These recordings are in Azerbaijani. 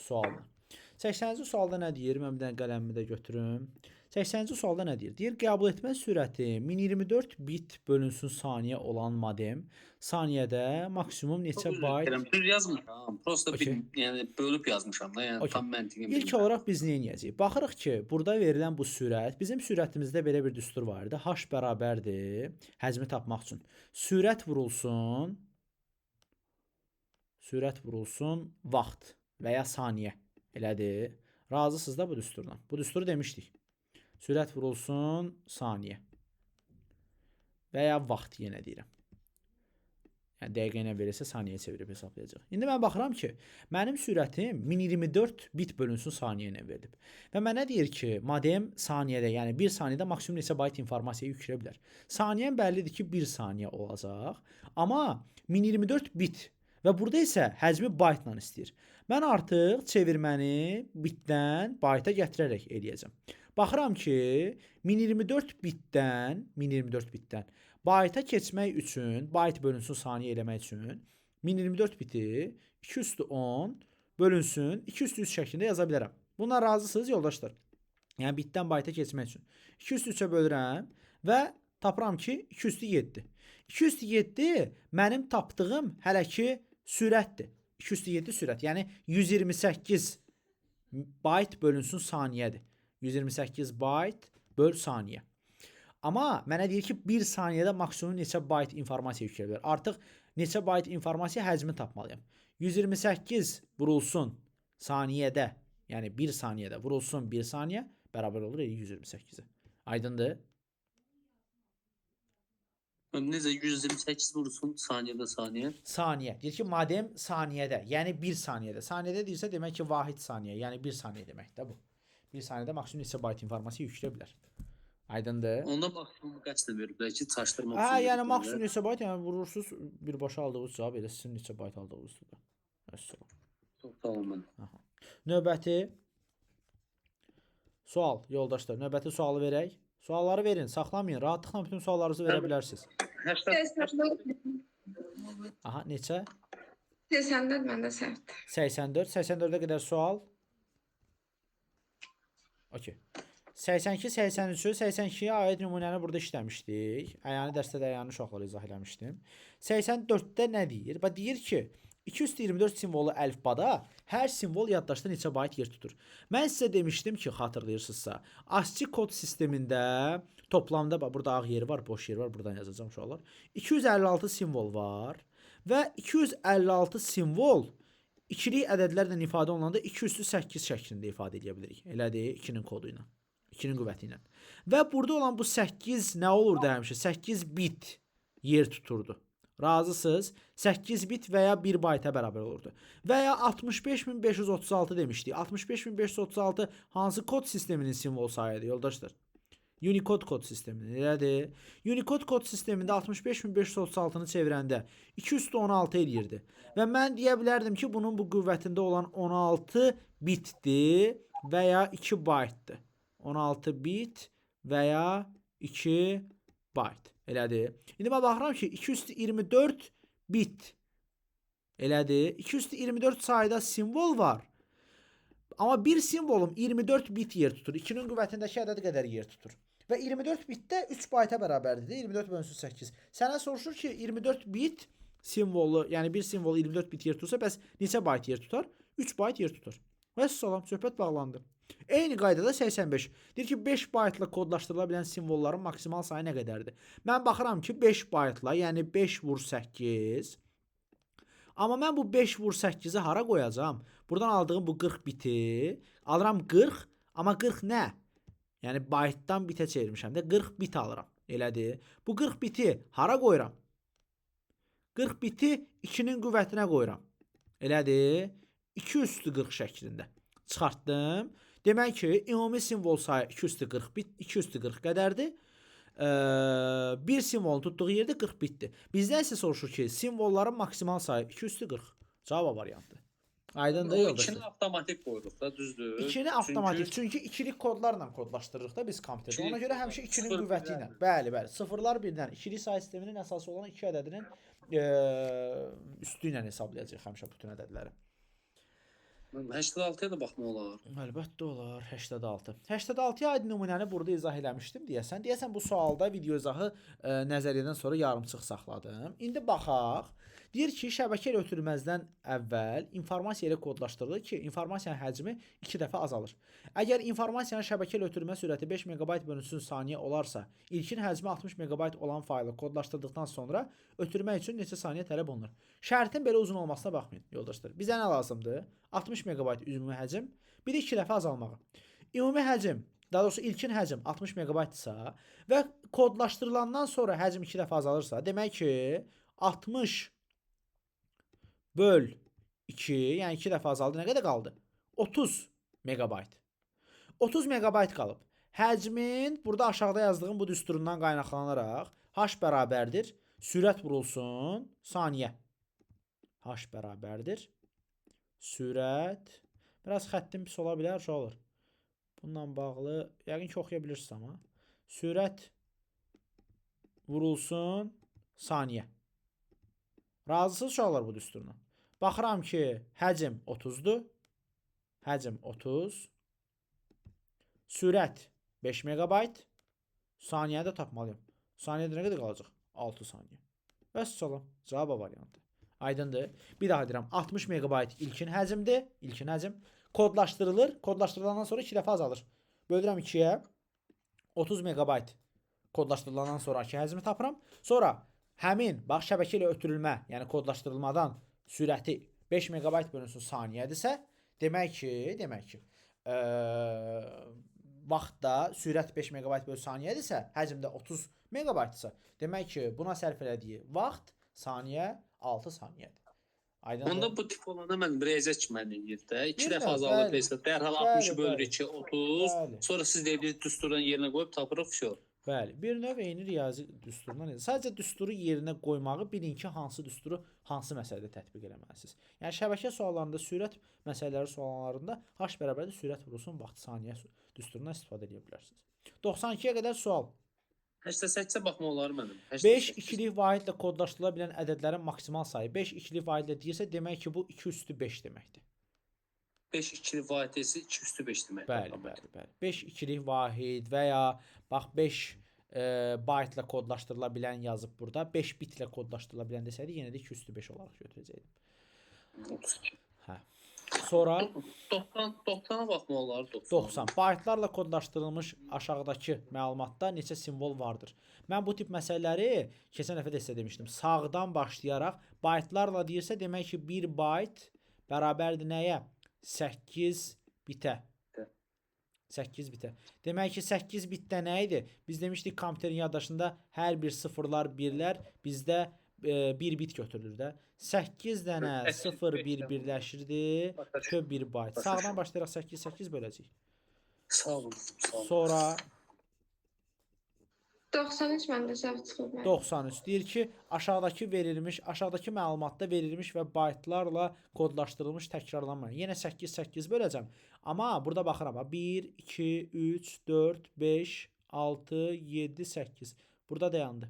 sualına. 80-ci sualda nə deyir? Mən bir dənə qələmimi də götürüm. 80-ci sualda nə deyir? Deyir, qəbul etmə sürəti 1024 bit bölünsün saniyə olan modem saniyədə maksimum Çok neçə özür bayt? dilerim. Düz yazmışam. Prosta Okey. yani bölüp yazmışam da. Yani Okey. tam məntiqi İlk bilmirəm. olaraq biz nə edəcəyik? Baxırıq ki, burada verilən bu sürət, bizim sürətimizdə belə bir düstur var idi. H bərabərdir həcmi tapmaq üçün. Sürət vurulsun vaxt və ya saniyə. Elədir. Razısınız da bu düsturdan. Bu düsturu demişdik. Sürət vurulsun saniyə və ya vaxt yenə deyirəm. Yəni dəqiqə ilə verilsə saniyəyə çevirib hesablayacaq. İndi mən baxıram ki, mənim sürətim 1024 bit bölünsün saniyə ilə verilib. Və mənə deyir ki, modem saniyədə, yəni 1 saniyədə maksimum neçə bayt informasiya yükləyə bilər. Saniyəm bəllidir ki, 1 saniyə olacaq. Amma 1024 bit və burada isə həcmi baytla istəyir. Mən artıq çevirməni bitdən bayta gətirərək eləyəcəm. Baxıram ki, 1024 bitdən bayta keçmək üçün, bayt bölünsün saniyə eləmək üçün 1024 biti 2/10 bölünsün 2/3 şəklində yaza bilərəm. Buna razısınız yoldaşlar? Yəni bitdən bayta keçmək üçün 2/3-ə bölürəm və tapıram ki 2/7. 2/7 mənim tapdığım hələ ki sürətdir. 2/7 sürət. Yəni 128 bayt bölünsün saniyədir. 128 bayt böl saniyə. Amma mənə deyir ki, 1 saniyədə maksimum neçə bayt informasiya yükləyə bilər. Artıq neçə bayt informasiya həcmi tapmalıyam. 128 vurulsun saniyədə, yəni 1 saniyədə vurulsun 1 saniyə bərabər olur 128-ə. Aydındır? Necə 128 vurulsun saniyədə saniyə? Saniyə. Deyir ki, modem saniyədə, yəni 1 saniyədə. Saniyədə deyirsə demək ki, vahid saniyə, yəni 1 saniyə deməkdir bu. 1 saniyədə maksimum neçə bayt informasiya yükləyə bilər. Aydındır? Onda maksimum qaçda veriblər ki, çaşdırmaq üçün. Hə, yəni veriblər. maksimum neçə bayt, yəni vurursunuz birbaşa aldığınız cavab elə sizin neçə bayt aldığınızdır. Əssalam. Çox sağ olun. Növbəti sual, yoldaşlar. Növbəti sualı verək. Sualları verin, saxlamayın. Rahatlıqla bütün suallarınızı verə bilərsiniz. Aha, neçə? 84 məndə səhvdir. 84. 84-ə qədər sual. Okey. 82, 83, 82-yə aid nümunəni burada işləmişdik. Əyani dərsdə əyani uşaqlara izah eləmişdim. 84-də nə deyir? Bax deyir ki, 224 simvolu əlifbada hər simvol yaddaşda neçə bayt yer tutur. Mən sizə demişdim ki, xatırlayırsınızsa, ASCII kod sistemində toplamda burada ağ yeri var, boş yeri var, buradan yazacağım uşaqlar. 256 simvol var və 256 simvol ikilik ədədlərlə ifadə olunanda 2/8 şəklində ifadə edə bilirik. Elədir, 2-nin kodu ilə, 2-nin qüvvəti ilə. Və burada olan bu 8 nə olurdu həmişə? 8 bit yer tuturdu. Razısınız? 8 bit və ya 1 bayta bərabər olurdu. Və ya 65536 demişdik. 65536 hansı kod sisteminin simvol sayıdır yoldaşlar? Unicode kod sisteminin, elədir. Unicode kod sistemində 65536-nı çevirəndə 2/16 eləyirdi. Və mən deyə bilərdim ki, bunun bu qüvvətində olan 16 bitdir və ya 2 baytdır. 16 bit və ya 2 bayt. Elədir. İndi mən baxıram ki, 2/24 bit. Elədir. 2/24 sayda simvol var. Amma bir simvolum 24 bit yer tutur. 2-nin qüvvətindəki ədəd qədər yer tutur. Və 24 bitdə 3 bayta bərabərdir. 24 bölünsün 8. Sənə soruşur ki, 24 bit simvolu, yəni bir simvol 24 bit yer tutursa, bəs neçə bayt yer tutar? 3 bayt yer tutar. Vəssalam, söhbət bağlandı. Eyni qaydada 85. Deyir ki, 5 baytla kodlaşdırıla bilən simvolların maksimal sayı nə qədərdir? Mən baxıram ki, 5 baytla, yəni 5 vur 8. Amma mən bu 5 vur 8-i hara qoyacağam? Buradan aldığım bu 40 biti alıram 40, amma 40 nə? Yəni baytdan bitə çevirmişəm də 40 bit alıram. Elədir. Bu 40 biti hara qoyuram? 40 biti 2-nin qüvvətinə qoyuram. Elədir. 2/40 şəklində. Çıxartdım. Demək ki, ümumi simvol sayı 2/40 bit, 2/40 qədərdir. Bir simvolun tutduğu yerdə 40 bitdir. Bizdən isə soruşur ki, simvolların maksimal sayı 2/40. Cavab variantı. Aydındır yoldaşlar. İkini avtomatik qoyuruq da, düzdür. İkini avtomatik, çünki ikilik kodlarla kodlaşdırırıq da biz kompüterdə. Ona görə həmişə 2-nin qüvvəti ilə. Bəli, bəli. Sıfırlar birdən. İkilik say sisteminin əsası olan 2 ədədinin üstü ilə hesablayacağıq həmişə bütün ədədləri. 86-ya da baxmaq olar. Əlbəttə olar. 86. 86-ya aid nümunəni burada izah eləmişdim deyəsən. Deyəsən bu sualda video izahı nəzəriyyədən sonra yarımçıq saxladım. İndi baxaq. Deyir ki, şəbəkə ilə ötürülməzdən əvvəl informasiya ilə kodlaşdırılır ki, informasiyanın həcmi 2 dəfə azalır. Əgər informasiyanın şəbəkə ilə ötürülmə sürəti 5 MB bölünsün saniyə olarsa, ilkin həcmi 60 MB olan faylı kodlaşdırdıqdan sonra ötürmək üçün neçə saniyə tələb olunur? Şərtin belə uzun olmasına baxmayın, yoldaşlar. Bizə nə lazımdır? 60 MB ümumi həcm, bir də 2 dəfə azalmağı. Ümumi həcm, daha doğrusu ilkin həcm 60 MB-dsa və kodlaşdırılandan sonra həcm 2 dəfə azalırsa, demək ki, 60 böl 2, yəni 2 dəfə azaldı. Nə qədər qaldı? 30 MB. 30 MB qalıb. Həcmin burada aşağıda yazdığım bu düsturundan qaynaqlanaraq h bərabərdir. Sürət vurulsun saniyə. H bərabərdir. Sürət. Biraz xəttim pis ola bilər, şey olur. Bununla bağlı, yəqin ki oxuya bilirsiniz amma. Sürət vurulsun saniyə. Razısınız uşaqlar bu düsturla. Baxıram ki, həcm 30-dur. Həcm 30. Sürət 5 MB. Saniyəni də tapmalıyım. Saniyədə nə qədər qalacaq? 6 saniyə. Vəssalam. Cavab variantı. Aydındır. Bir daha deyirəm. 60 MB ilkin həcmdir. İlkin həcm. Kodlaşdırılır. Kodlaşdırılandan sonra 2 dəfə azalır. Bölürəm 2-yə. 30 MB kodlaşdırılandan sonraki həcmi tapıram. Sonra həmin bax şəbəkə ilə ötürülmə, yəni kodlaşdırılmadan sürəti 5 MB bölünsün saniyədirsə, demək ki, vaxtda sürət 5 MB bölü saniyədirsə, həcm də 30 MB-dırsa, demək ki, buna sərf elədiyi vaxt saniyə 6 saniyədir. Aydındır. Onda bu tip olanda mən rəzət kimən eləyir də. 2 Bilməm, dəfə azalır bəli. deyirsə, dərhal Bəli, 60 bölür bəli. 2, 30. Bəli. Sonra siz deyirsiniz düsturdan yerinə qoyub tapırıq, vəsə. Bəli, bir növ eyni riyazi düsturundan idi. Sadəcə düsturu yerinə qoymağı bilin ki, hansı düsturu hansı məsələdə tətbiq eləməlisiniz. Yəni şəbəkə suallarında, sürət məsələləri suallarında h bərabərdir sürət vurulsun vaxt saniyə düsturundan istifadə edə bilərsiniz. 92-yə qədər sual. 88-ə baxmaq olar mənim. 5 ikilik vahidlə kodlaşdırıla bilən ədədlərin maksimal sayı 5 ikilik vahidlə deyirsə, demək ki, bu 2 üstü 5 deməkdir. 5 ikili vahidəsi 2 üstü 5 demək. Bəli. 5 ikilik vahid və ya bax 5 baytla kodlaşdırıla bilən yazıb burada. 5 bitlə kodlaşdırıla bilən desəydi, yenə də 2 üstü 5 olaraq götürəcəkdim. 32. Hə. Sonra 90-a baxmaq olar. 90. Baytlarla kodlaşdırılmış aşağıdakı məlumatda neçə simvol vardır? Mən bu tip məsələləri keçən dəfə də sizə demişdim. Sağdan başlayaraq baytlarla deyirsə, demək ki, 1 bayt bərabərdir nəyə? 8 bitə. 8 bitə. Demək ki, 8 bitdə nə idi? Biz demişdik kompüterin yaddaşında hər bir sıfırlar, birlər bizdə 1 bit götürülür də. 8 dənə 0 1 birləşirdi. Köp 1 bayt. Sağdan başlayaraq 8 böləcəyik. Sağ olun. Sonra 93 məndə səhv çıxıb. 93 deyir ki, aşağıdakı məlumatda verilmiş və baytlarla kodlaşdırılmış təkrarlanma. Yenə 8 böləcəm. Amma burada baxıram. 1 2 3 4 5 6 7 8. Burada dayandı.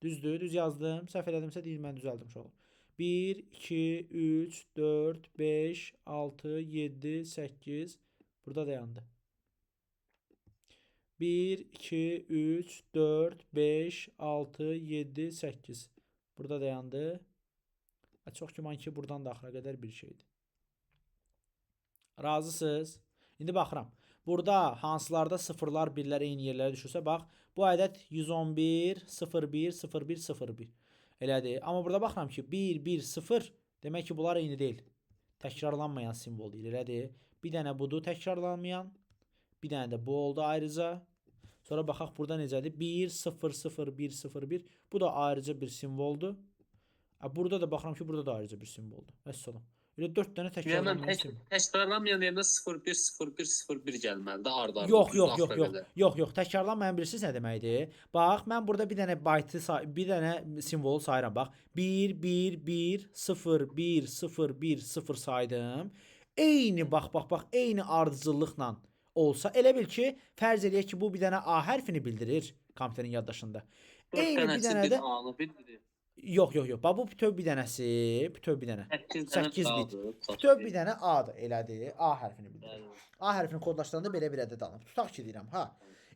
Düzdür, düz yazdım. Səhv elədimsə deyin, mən düzəldim uşaqlar. 1 2 3 4 5 6 7 8. Burada dayandı. 1 2 3 4 5 6 7 8. Burada dayandı. Çox güman ki, buradan da axıra qədər bir şeydir. Razısınız? İndi baxıram. Burada hansılarda sıfırlar, birlər eyni yerlərə düşürsə, bax, bu ədəd 111 01 01 01. Elədir. Amma burada baxıram ki, 1 1 0 demək ki, bunlar eyni deyil. Təkrarlanmayan simvol deyil. Elədir. Bir dənə budur təkrarlanmayan. Bir dənə də bu oldu ayrıca. Sonra baxaq burada necədir? 1 0 0 1 0 1. Bu da ayrıca bir simvoldur. Burada da baxıram ki, burada da ayrıca bir simvoldur. Vəssalam. Elə 4 dənə təkrarlanmayan simvol. Təkrarlanmayan yerində 01 01 01 gəlməlidir arda. Yox. Təkrarlanmayan bilirsiniz nə deməkdir? Bax, mən burada bir dənə baytı, bir dənə simvolu sayıram. Bax, 1 1 1 0 1 0 1 0 saydım. Eyni bax, eyni ardıcıllıqla olsa, elə bil ki, fərz eləyək ki, bu bir dənə A hərfini bildirir kompüterin yaddaşında. Eyni bir dənə də A-nı bildirir. Yox, yox, yox. Bax bu bütöv bir dənəsi, bütöv bir dənə. 8 dənə 8 bit. qaldı. Bütöv bir dənə A-dır, elədir. A hərfini bildirir. A hərfini kodlaşdıranda belə bir ədəd alınır. Tutaq ki deyirəm, ha.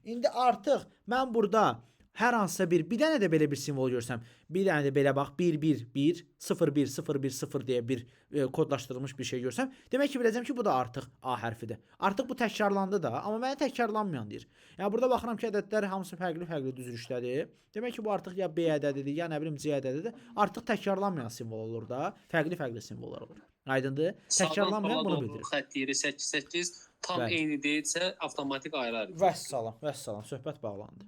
İndi artıq mən burada hər hansısa bir dənə də belə bir simvol görsəm, bir dənə də belə bax 1 1 1 0 1 0 1 0 deyə bir kodlaşdırılmış bir şey görsəm, demək ki biləcəm ki bu da artıq A hərfidir. Artıq bu təkrarlandı da, amma mənə təkrarlanmayan deyir. Yəni burada baxıram ki ədədlər hamısı fərqli-fərqli düzülüşdədir. Demək ki bu artıq ya B ədədidir, ya nə bilim C ədədidir. Artıq təkrarlanmayan simvol olur da, fərqli-fərqli simvollar olur. Aydındır? Təkrarlanmayan bunu bildirir. Xətt yeri 8 8 tam Bəli. eyni deyilsə avtomatik ayrı-ayrı. Vəssalam, vəssalam. Söhbət bağlandı.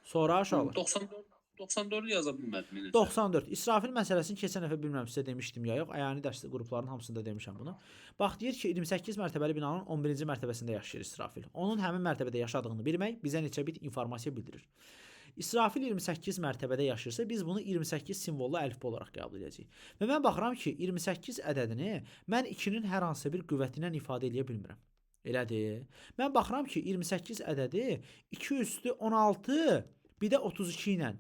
Sonra aşağı. 94 yaza bilmədim yenə. 94. İsrafil məsələsini keçən dəfə bilmirəm sizə demişdim ya yox. Əyani dərs qruplarının hamısında demişəm bunu. Bax deyir ki 28 mərtəbəli binanın 11-ci mərtəbəsində yaşayır İsrafil. Onun həmin mərtəbədə yaşadığını bilmək bizə neçə bit informasiya bildirir. İsrafil 28 mərtəbədə yaşayırsa biz bunu 28 simvollu əlifba olaraq qəbul edəcəyik. Və mən baxıram ki 28 ədədini mən 2-nin hər hansı bir qüvvəti ilə ifadə edə bilmirəm. Elədir. Mən baxıram ki 28 ədədi 2 üstü 16 bir də 32 ilə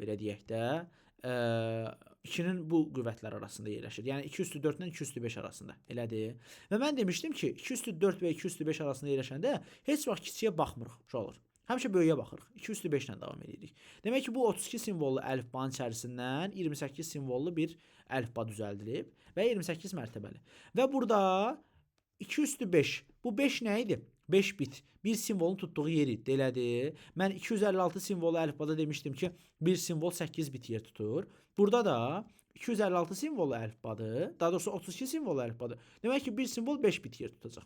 belə deyək də 2-nin bu qüvvətlər arasında yerləşir. Yəni 2 üstü 4 ilə 2 üstü 5 arasında. Elədir. Və mən demişdim ki 2 üstü 4 və 2 üstü 5 arasında yerləşəndə heç vaxt kiçiyə baxmırıq. Şu olur. Həmişə böyüyə baxırıq. 2 üstü 5 ilə davam edirik. Demək ki bu 32 simvollu əlifbanın içərisindən 28 simvollu bir əlifba düzəldilib və 28 mərtəbəli. Və burada 2 üstü 5. Bu 5 nə idi? 5 bit. Bir simvolun tutduğu yeri elədir. Mən 256 simvolu əlifbada demişdim ki, bir simvol 8 bit yer tutur. Burada da 256 simvolu əlifbadır. Daha doğrusu 32 simvolu əlifbadır. Demək ki, bir simvol 5 bit yer tutacaq.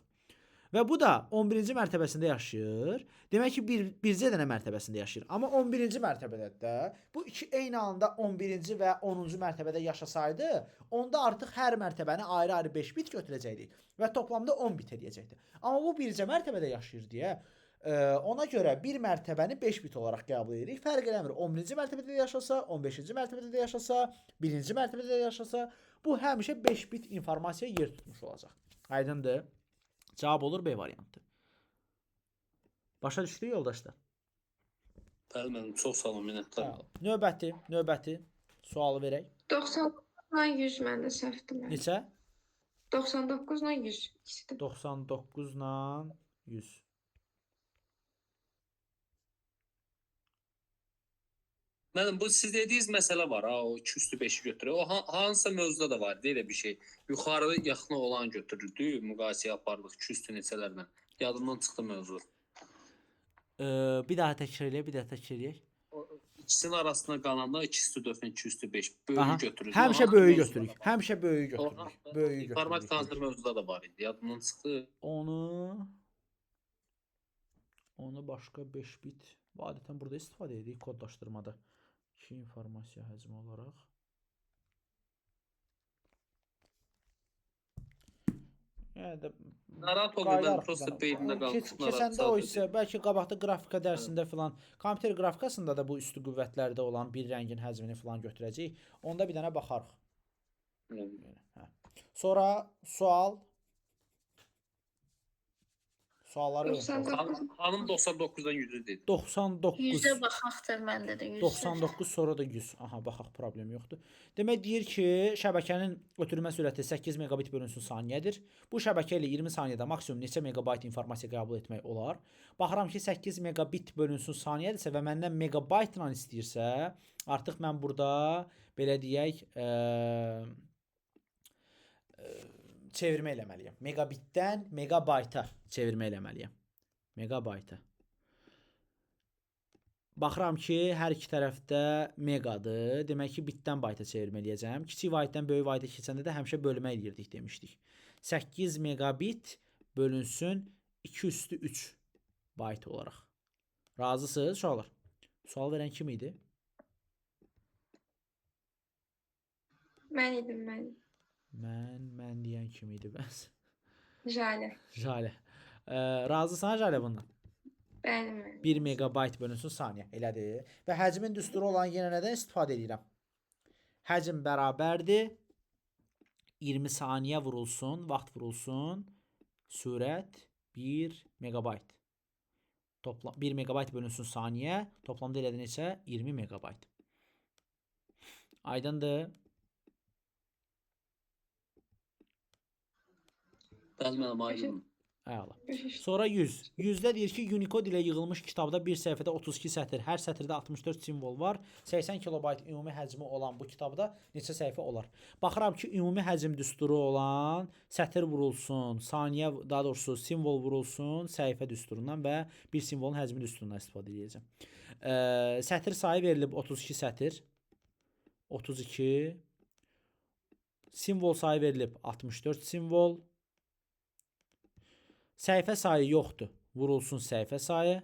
Və bu da 11-ci mərtəbəsində yaşayır. Demək ki, bircə dənə mərtəbəsində yaşayır. Amma 11-ci mərtəbədə də bu iki eyni anda 11-ci və 10-cu mərtəbədə yaşasaydı, onda artıq hər mərtəbəni ayrı-ayrı 5 bit götürəcəkdik və toplamda 10 bit edəcəkdi. Amma bu bircə mərtəbədə yaşayır deyə ona görə bir mərtəbəni 5 bit olaraq qəbul edirik. Fərq eləmir. 11-ci mərtəbədə də yaşasa, 15-ci mərtəbədə də yaşasa, 1-ci mərtəbədə də yaşasa, bu həmişə 5 bit informasiya yer tutmuş olacaq. Aydındır? Cavab olur B variantı. Başa düşdük yoldaşlar? Bəli, mənim çox sağ olun, minnətdaram. Növbəti sualı verək. 99 ilə 100 məndə səhvdir. Neçə? 99 ilə 100 ikisidir. 99 ilə 100. Mənim bu siz dediyiniz məsələ var ha, o 2 üstü 5-i götürür. O hansısa mövzuda da var, elə bir şey. Yuxarı yaxın olan götürürdü, müqayisə yapardıq 2 üstü neçələrlə. Yadımdan çıxdı mövzu. Bir daha təkrar eləyək. İkisinin arasında qalanda 2 üstü 4 ilə 2 üstü 5 Aha, böyüyü götürürük. həmişə böyüyü götürürük. Həmişə böyüyü götürürük. Böyüyü İnformatik götürürük. tanıtım mövzuda da var idi. Yadımdan çıxdı. Onu başqa 5 bit adətən burada istifadə edirik kodlaşdırmada. 2 informasiya həcmi olaraq. Yəni də Narahat olmadan prosta beynimdə qalmış. Keçəndə o isə bəlkə qabaqda qrafika dərsində filan, kompüter qrafikasında da bu üstü qüvvətlərdə olan bir rəngin həcmini filan götürəcəyik. Onda bir dənə baxarıq. Hə. Sonra sualları verin. Xanım 99-dan 100-ü dedi. 99. 100-ə baxaqdır məndə də 100. 99 sonra da 100. Aha, baxaq, problem yoxdur. Demək deyir ki, şəbəkənin ötürülmə sürəti 8 megabit bölünsün saniyədir. Bu şəbəkə ilə 20 saniyədə maksimum neçə megabayt informasiya qəbul etmək olar? Baxıram ki, 8 megabit bölünsün saniyədirsə və məndən megabaytla istəyirsə, artıq mən burada belə deyək, çevirmə eləməliyəm. Megabitdən megabayta çevirmə eləməliyəm. Megabayta. Baxıram ki, hər iki tərəfdə megadır. Demək ki, bitdən bayta çevirmə eləyəcəm. Kiçik baytdan böyük bayta keçəndə də həmişə bölmə eləyirdik demişdik. 8 megabit bölünsün 2 üstü 3 bayt olaraq. Razısınız uşaqlar? Sual verən kim idi? Mən idim. Mən deyən kim idi bəs? Jale. Jale. Razısan Jale bundan? Bəli. 1 megabayt bölünsün saniyə. Elədir. Və həcmin düsturu olan yenə nədən istifadə edirəm? Həcm bərabərdir. 20 saniyə vurulsun, vaxt vurulsun. Sürət 1 megabayt. 1 megabayt bölünsün saniyə. Toplamda elədi neçə? 20 megabayt. Aydındır. Bəli, mənim aydın. Əla. Başa Sonra 100. 100-də deyir ki, Unicode ilə yığılmış kitabda bir səhifədə 32 sətr, hər sətirdə 64 simvol var. 80 kilobayt ümumi həcmi olan bu kitabda neçə səhifə olar? Baxıram ki, ümumi həcm düsturu olan sətr vurulsun, saniyə, daha doğrusu simvol vurulsun, səhifə düsturundan və bir simvolun həcmi düsturundan istifadə edəcəm. Sətr sayı verilib 32 sətr. 32. Simvol sayı verilib 64 simvol. Səhifə sayı yoxdur. Vurulsun səhifə sayı.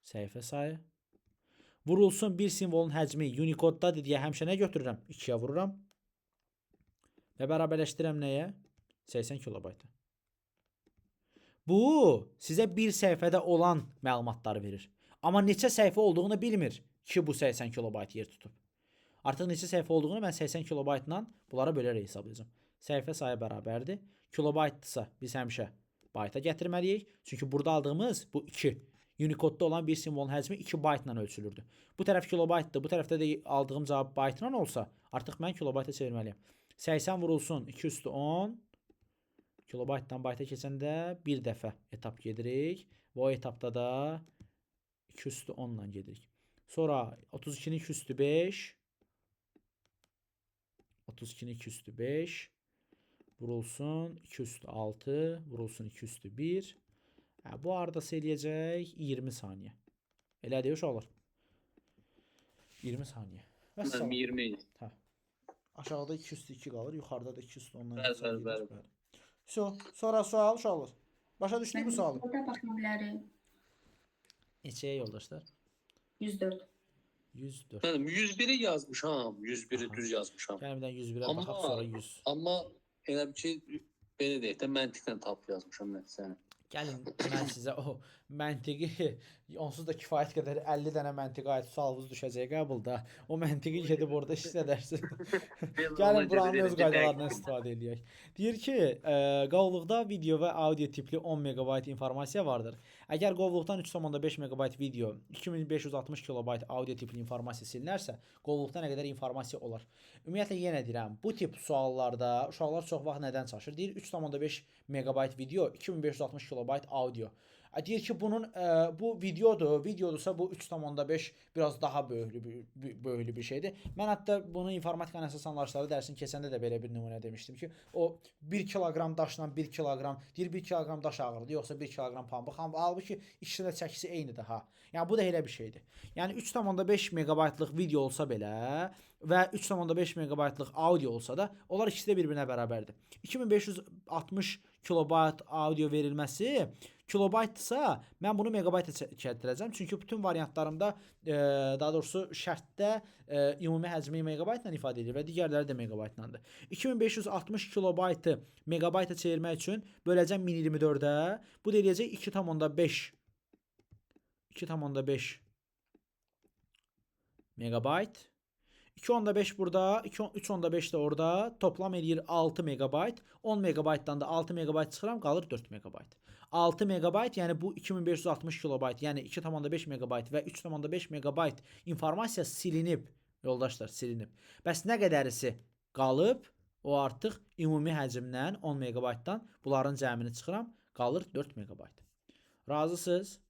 Səhifə sayı. Vurulsun bir simvolun həcmi Unicode-dadır deyə həmişə nə götürürəm? 2-yə vururam. Və bərabərləşdirəm nəyə? 80 kilobayta. Bu sizə bir səhifədə olan məlumatları verir. Amma neçə səhifə olduğunu bilmir ki, bu 80 kilobayt yer tutub. Artıq neçə səhifə olduğunu mən 80 kilobaytla bunlara bölərək hesablayacağam. Səhifə sayı bərabərdir. Kilobaytdırsa biz həmişə bayta gətirməliyik. Çünki burada aldığımız bu 2. Unicode-da olan bir simvolun həcmi 2 baytla ölçülürdü. Bu tərəf kilobaytdır. Bu tərəfdə də aldığım cavab baytla olsa, artıq mən kilobayta çevirməliyəm. 80 vurulsun 2 üstü 10. Kilobaytdan bayta keçəndə bir dəfə etap gedirik. Və o etapda da 2 üstü 10 ilə gedirik. Sonra 32-nin 2 üstü 5. 32-nin 2 üstü 5. Vurulsun 2 üstü 6. Vurulsun 2 üstü 1. Bu ardası eləyəcək 20 saniyə. Elədir uşaqlar. 20 saniyə. Mənim 20 idi. Hə. Aşağıda 2 üstü 2 qalır. Yuxarıda da 2 üstü 10-dan. Bəli. Sonra sual uşaqlar. Başa düşdük bu sualı? Burada baxa bilərik. Neçəyə yoldaşlar? 104. 104. Mənim 101-i yazmışam. 101-i düz yazmışam. Gəlin bir dənə 101-ə Amma- baxaq, sonra 100. Amma elə bir ki, belə deyək də, məntiqlə tapıb yazmışam nəticəni. Gəlin mən sizə o məntiqi onsuz da kifayət qədər 50 dənə məntiqə aid sualınız düşəcək qəbulda. O məntiqi gedib orada işlədərsiz. Gəlin buranın öz qaydalarından istifadə edək. Deyir ki, qovluqda video və audio tipli 10 megabayt informasiya vardır. Əgər qovluqdan 3.5 megabayt video, 2560 kilobayt audio tipli informasiya silinərsə, qovluqda nə qədər informasiya olar? Ümumiyyətlə yenə deyirəm, bu tip suallarda uşaqlar çox vaxt nədən çaşır? Deyir 3.5 megabayt video, 2560 kilobayt audio. Deyir ki, bunun bu videodursa bu 3.5 biraz daha böyüklü bir şeydir. Mən hətta bunu informatikanın əsas anlayışları dərsini keçəndə də belə bir nümunə demişdim ki, o 1 kiloqram daşla 1 kiloqram, deyir 1 kiloqram daş ağırdır, yoxsa 1 kiloqram pambıq. Halbuki ikisinin də çəkisi eynidir ha. Yəni bu da elə bir şeydir. Yəni 3.5 megabaytlıq video olsa belə və 3.5 megabaytlıq audio olsa da, onlar ikisi də bir-birinə bərabərdir. 2560 kilobayt audio verilməsi kilobaytdırsa, mən bunu megabayta çəkdirəcəm. Çünki bütün variantlarımda, daha doğrusu şərtdə ümumi həcmi megabaytla ifadə edilir və digərləri də megabaytlandır. 2560 kilobaytı megabayta çevirmək üçün böləcəm 1024-ə. Bu da eləyəcək 2.5 megabayt. 2.5 burada, 3.5 də orada. Toplam eləyir 6 megabayt. 10 megabaytdan da 6 megabayt çıxıram, qalır 4 megabayt. 6 megabayt, yəni bu 2560 kilobayt, yəni 2.5 megabayt və 3.5 megabayt informasiya silinib, yoldaşlar, silinib. Bəs nə qədərisi qalıb? O artıq ümumi həcmdən 10 megabaytdan bunların cəmini çıxıram, qalır 4 megabayt. Razısınız?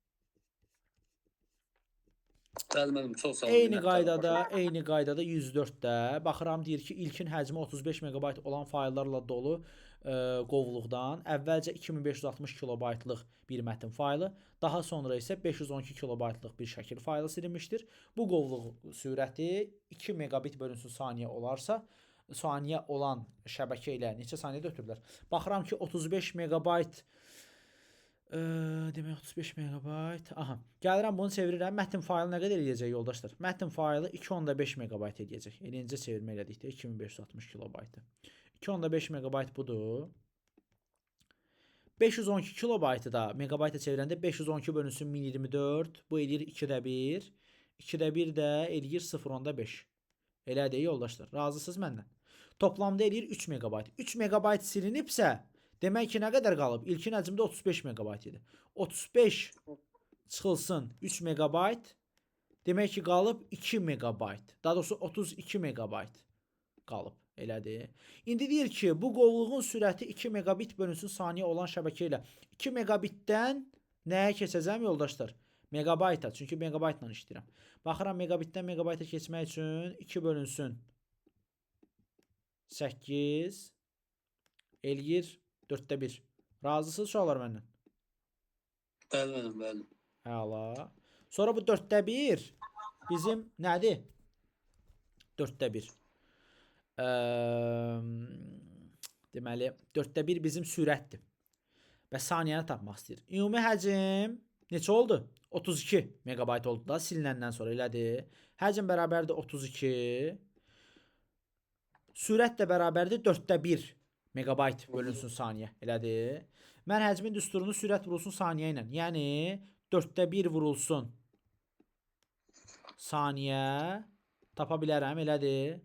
Bəli, mənim çox sağ olun. Eyni qaydada 104-də baxıram, deyir ki, ilkin həcmi 35 megabayt olan fayllarla dolu qovluqdan əvvəlcə 2560 kilobaytlıq bir mətn faylı, daha sonra isə 512 kilobaytlıq bir şəkil faylı silinmişdir. Bu qovluq sürəti 2 megabit bölünsün saniyə olarsa, saniyə olan şəbəkə ilə neçə saniyədə ötürürlər? Baxıram ki, 35 megabayt demək 35 megabayt. Aha. Gəlirəm bunu çevirirəm. Mətn faylı nə qədər eləyəcək yoldaşlar? Mətn faylı 2.5 megabayt eləyəcək. Eləcə çevirmə elədikdə 2560 kilobaytı. 2.5 megabayt budur. 512 kilobaytı da megabayta çevirəndə 512 bölünsün 1024. Bu eləyir 2-də 1. 2-də 1 də eləyir 0.5. Elədir yoldaşlar. Razısınız məndən? Toplamda eləyir 3 megabayt. 3 megabayt silinibsə, demək ki, nə qədər qalıb? İlkin həcmdə 35 megabayt idi. 35 çıxılsın 3 megabayt Demək ki, qalıb 2 megabayt. Daha doğrusu 32 megabayt qalıb. Elədir. İndi deyir ki, bu qovluğun sürəti 2 megabit bölünsün saniyə olan şəbəkə ilə 2 megabitdən nəyə keçəcəm yoldaşlar? Megabayta. Çünki megabaytla işləyirəm. Baxıram megabitdən megabayta keçmək üçün 2 bölünsün 8 eləyir 4də 1. Razısınız uşaqlar məndən? Bəli. Əla. Sonra bu 4də 1 bizim nədir? 4də 1. Deməli 4də 1 bizim sürətdir. Və saniyəni tapmaq istəyir. Ümumi həcm neçə oldu? 32 megabayt oldu da silinəndən sonra elədir. Həcm bərabərdir 32. Sürət də bərabərdir 4də 1 megabayt bölünsün saniyə. Elədir. Mən həcmin düsturunu sürət vurulsun saniyə ilə. Yəni 4də 1 vurulsun saniyə tapa bilərəm. Elədir.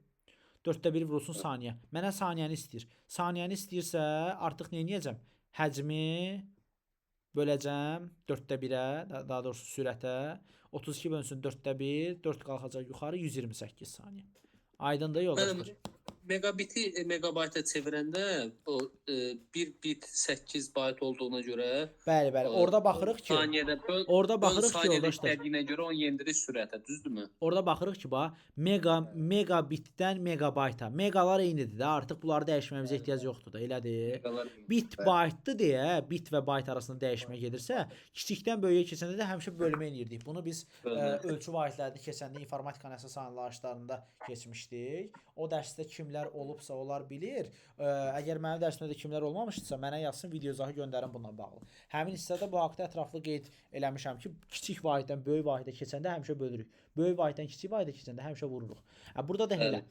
4də 1 vurulsun saniyə. Mənə saniyəni istəyir. Saniyəni istəyirsə artıq nə edəcəm? Həcmi böləcəm 4də 1-ə, daha doğrusu sürətə. 32 bölünsün 4də 1, 4 qalxacaq yuxarı 128 saniyə. Aydındır yoldaşlar. Megabiti megabayta çevirəndə o 1 bit 8 bayt olduğuna görə Bəli, orada baxırıq ki, saniyədə orada baxırıq ki, yoldaşlar. istədiyinə görə onu yendirir sürətə, düzdürmü? Orada baxırıq ki, bax, megabitdən megabayta. Megalar eynidir də, artıq bunları dəyişməyimizə ehtiyac yoxdur da, elədir. Bit baytdır deyə, bit və bayt arasında dəyişmə gedirsə, kiçikdən böyüyə keçəndə də həmişə bölmə eləyirdik. Bunu biz ölçü vahidlərini keçəndə informatikanın əsas anlayışlarında keçmişdik. O dərsdə kimlər olubsa onlar bilir. Əgər mənim dərsimdə də kimlər olmamışdısa, mənə yazsın, video izahı göndərin bununla bağlı. Həmin hissədə bu haqda ətraflı qeyd eləmişəm ki, kiçik vahiddən böyük vahidə keçəndə həmişə bölürük. Böyük vahiddən kiçik vahidə keçəndə həmişə vururuq. Burada da elə.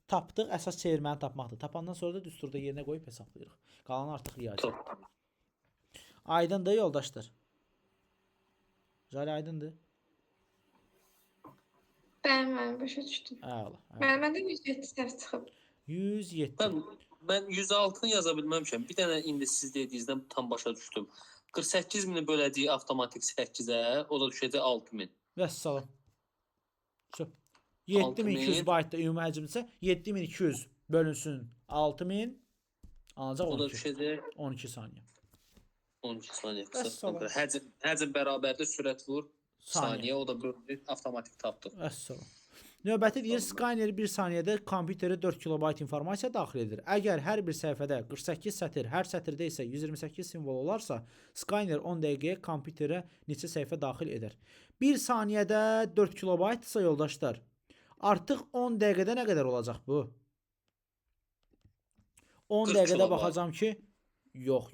Tapdıq, əsas çevirməni tapmaqdır. Tapandan sonra da düsturda yerinə qoyub hesablayırıq. Qalanı artıq riyaziyyat. Aydındır yoldaşlar. Jale aydındır. Bəli, başa düşdüm. Əla. Məndə 107 səhv çıxıb. 107. Mən 106-nı yaza bilməmişəm. Bir dənə indi siz dediyinizdən tam başa düşdüm. 48.000-i böləcəyik avtomatik 8-ə, o da düşəcək 6.000. Vəssalam. 7200 baytda ümumi həcmdirsə 7200 bölünsün 6000 alacaq O da 12. düşəcək 12 saniyə. 12 saniyə Vəssalam. qısa. Həcm bərabərdir sürət vur saniyə, o da bölünür, avtomatik tapdıq. Vəssalam. Növbəti deyir, Skyner 1 saniyədə kompüterə 4 kilobayt informasiya daxil edir. Əgər hər bir səhifədə 48 sətir, hər sətirdə isə 128 simvol olarsa, Skyner 10 dəqiqəyə kompüterə neçə səhifə daxil edər? 1 saniyədə 4 kilobaytsa yoldaşlar, artıq 10 dəqiqədə nə qədər olacaq bu? 10 dəqiqədə baxacam ki, yox.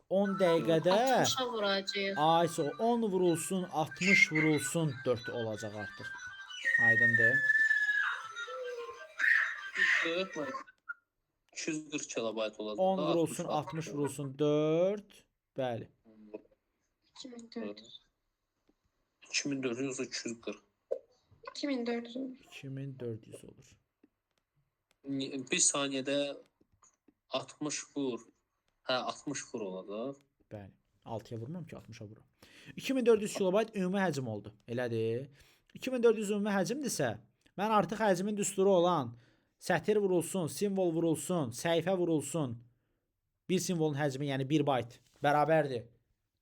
10 dəqiqədə 60-a vuracağıq. ayso 10 vurulsun, 60 vurulsun 4 olacaq artıq. Aydındır. 240 kilobayt olacaq. 10 vurulsun, 60 vurulsun 4. Bəli. 2400. 2400 240. 2400 olur. 2400 olur. Bir saniyədə 60 vur. Hə, 60 vur olacaq. Bəli. 6-ya vurmam ki, 60-a vururam. 2400 kilobayt ümumi həcm oldu. Elədir. 2400 ümumi həcmdirsə, mən artıq həcmin düsturu olan sətir vurulsun, simvol vurulsun, səhifə vurulsun. Bir simvolun həcmi, yəni 1 bayt bərabərdir.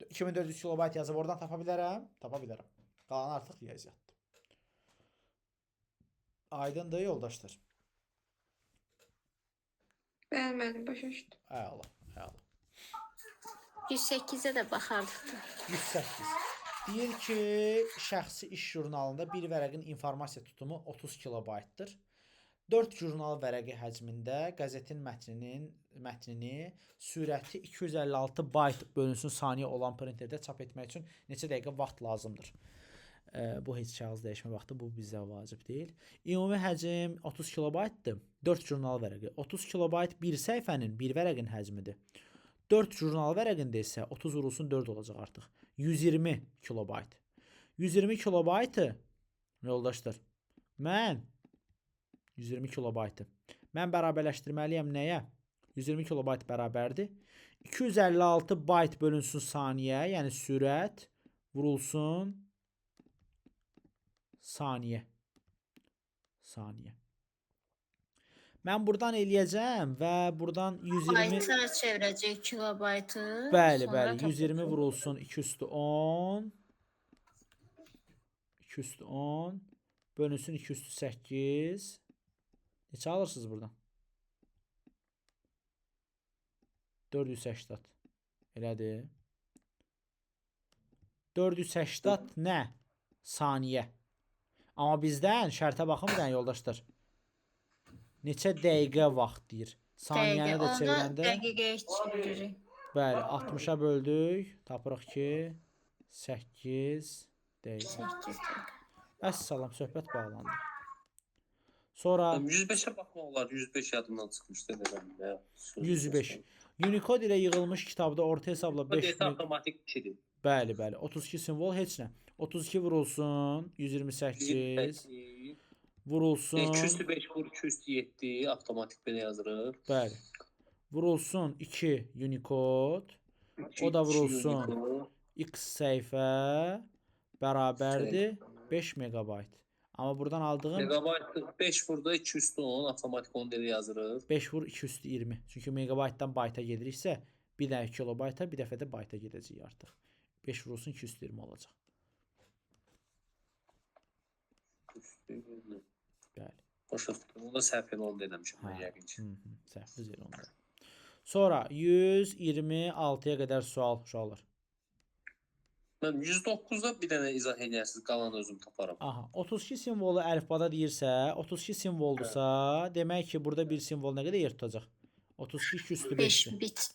2400 kilobayt yazıb oradan tapa bilərəm? Tapa bilərəm. Qalanı artıq riyaziyyatdır. Aydındır yoldaşlar. Bəli, başa düşdüm. Əla. 108-ə də baxardıq da. 108. Deyir ki, şəxsi iş jurnalında bir vərəqin informasiya tutumu 30 kilobaytdır. 4 jurnal vərəqi həcmində qəzetin mətnini sürəti 256 bayt bölünsün saniyə olan printerdə çap etmək üçün neçə dəqiqə vaxt lazımdır? Bu heç kağız dəyişmə vaxtı, bu bizə vacib deyil. Ümumi həcm 30 kilobaytdır. 4 jurnal vərəqi. 30 kilobayt bir səhifənin, bir vərəqin həcmidir. 4 jurnal vərəqində isə 30 vurulsun 4 olacaq artıq. 120 kilobayt. 120 kilobaytı yoldaşlar. Mən 120 kilobaytı. Mən bərabərləşdirməliyəm nəyə? 120 kilobayt bərabərdir. 256 bayt bölünsün saniyə, yəni sürət vurulsun saniyə. Saniyə. Mən buradan eləyəcəm və buradan 120 Bayta çevirəcək kilobaytı. bəli, sonra bəli, tapacaq. 120 vurulsun 2 üstü 10. 2 üstü 10 bölünsün 2 üstü 8. Neçə alırsınız buradan? 480. Elədir. 480 nə? Saniyə. Amma bizdən şərtə baxın bir dənə yoldaşlar. Neçə dəqiqə vaxt deyir. Saniyəni də çevirəndə Dəqiqəyə çeviririk. bəli 60-a böldük. Tapırıq ki 8 dəqiqə. 8 dəqiqə. Əssalam, söhbət bağlandı. Sonra 105'e bakma olar. 105 yadımdan çıxmışdı dedim. 105. Unicode ilə yığılmış kitabda orta hesabla Bu 5 desa avtomatik bir şeydir. bəli, bəli. 32 simvol heç nə. 32 vurulsun 128 vurulsun 205 vur 207 avtomatik belə yazırıq. bəli. Vurulsun 2 Unicode. O da vurulsun. X səhifə bərabərdir 5 megabayt. Amma buradan aldığım Megabayt 5 burada 2 üstü 10 avtomatik 10 deli yazırıq. 5 vur 2 üstü 20. Çünki megabaytdan bayta gediriksə, bir dənə kilobayta, bir dəfə də bayta gedəcək artıq. 5 vurulsun 2 üstü 20 olacaq. Bəli. Başa tutdum. Onda səhv elə 10 demişəm mən Hə. yəqin ki. Səhvli yer onda. Sonra 126-ya qədər sual uşaqlar. Mən 109-da bir dənə izah edərsiniz, qalanı özüm taparam. Aha, 32 simvolu əlifbada deyirsə, 32 simvoldursa, demək ki, burada bir simvol nə qədər yer tutacaq? 32 2 üstü 5 5-dir. bit.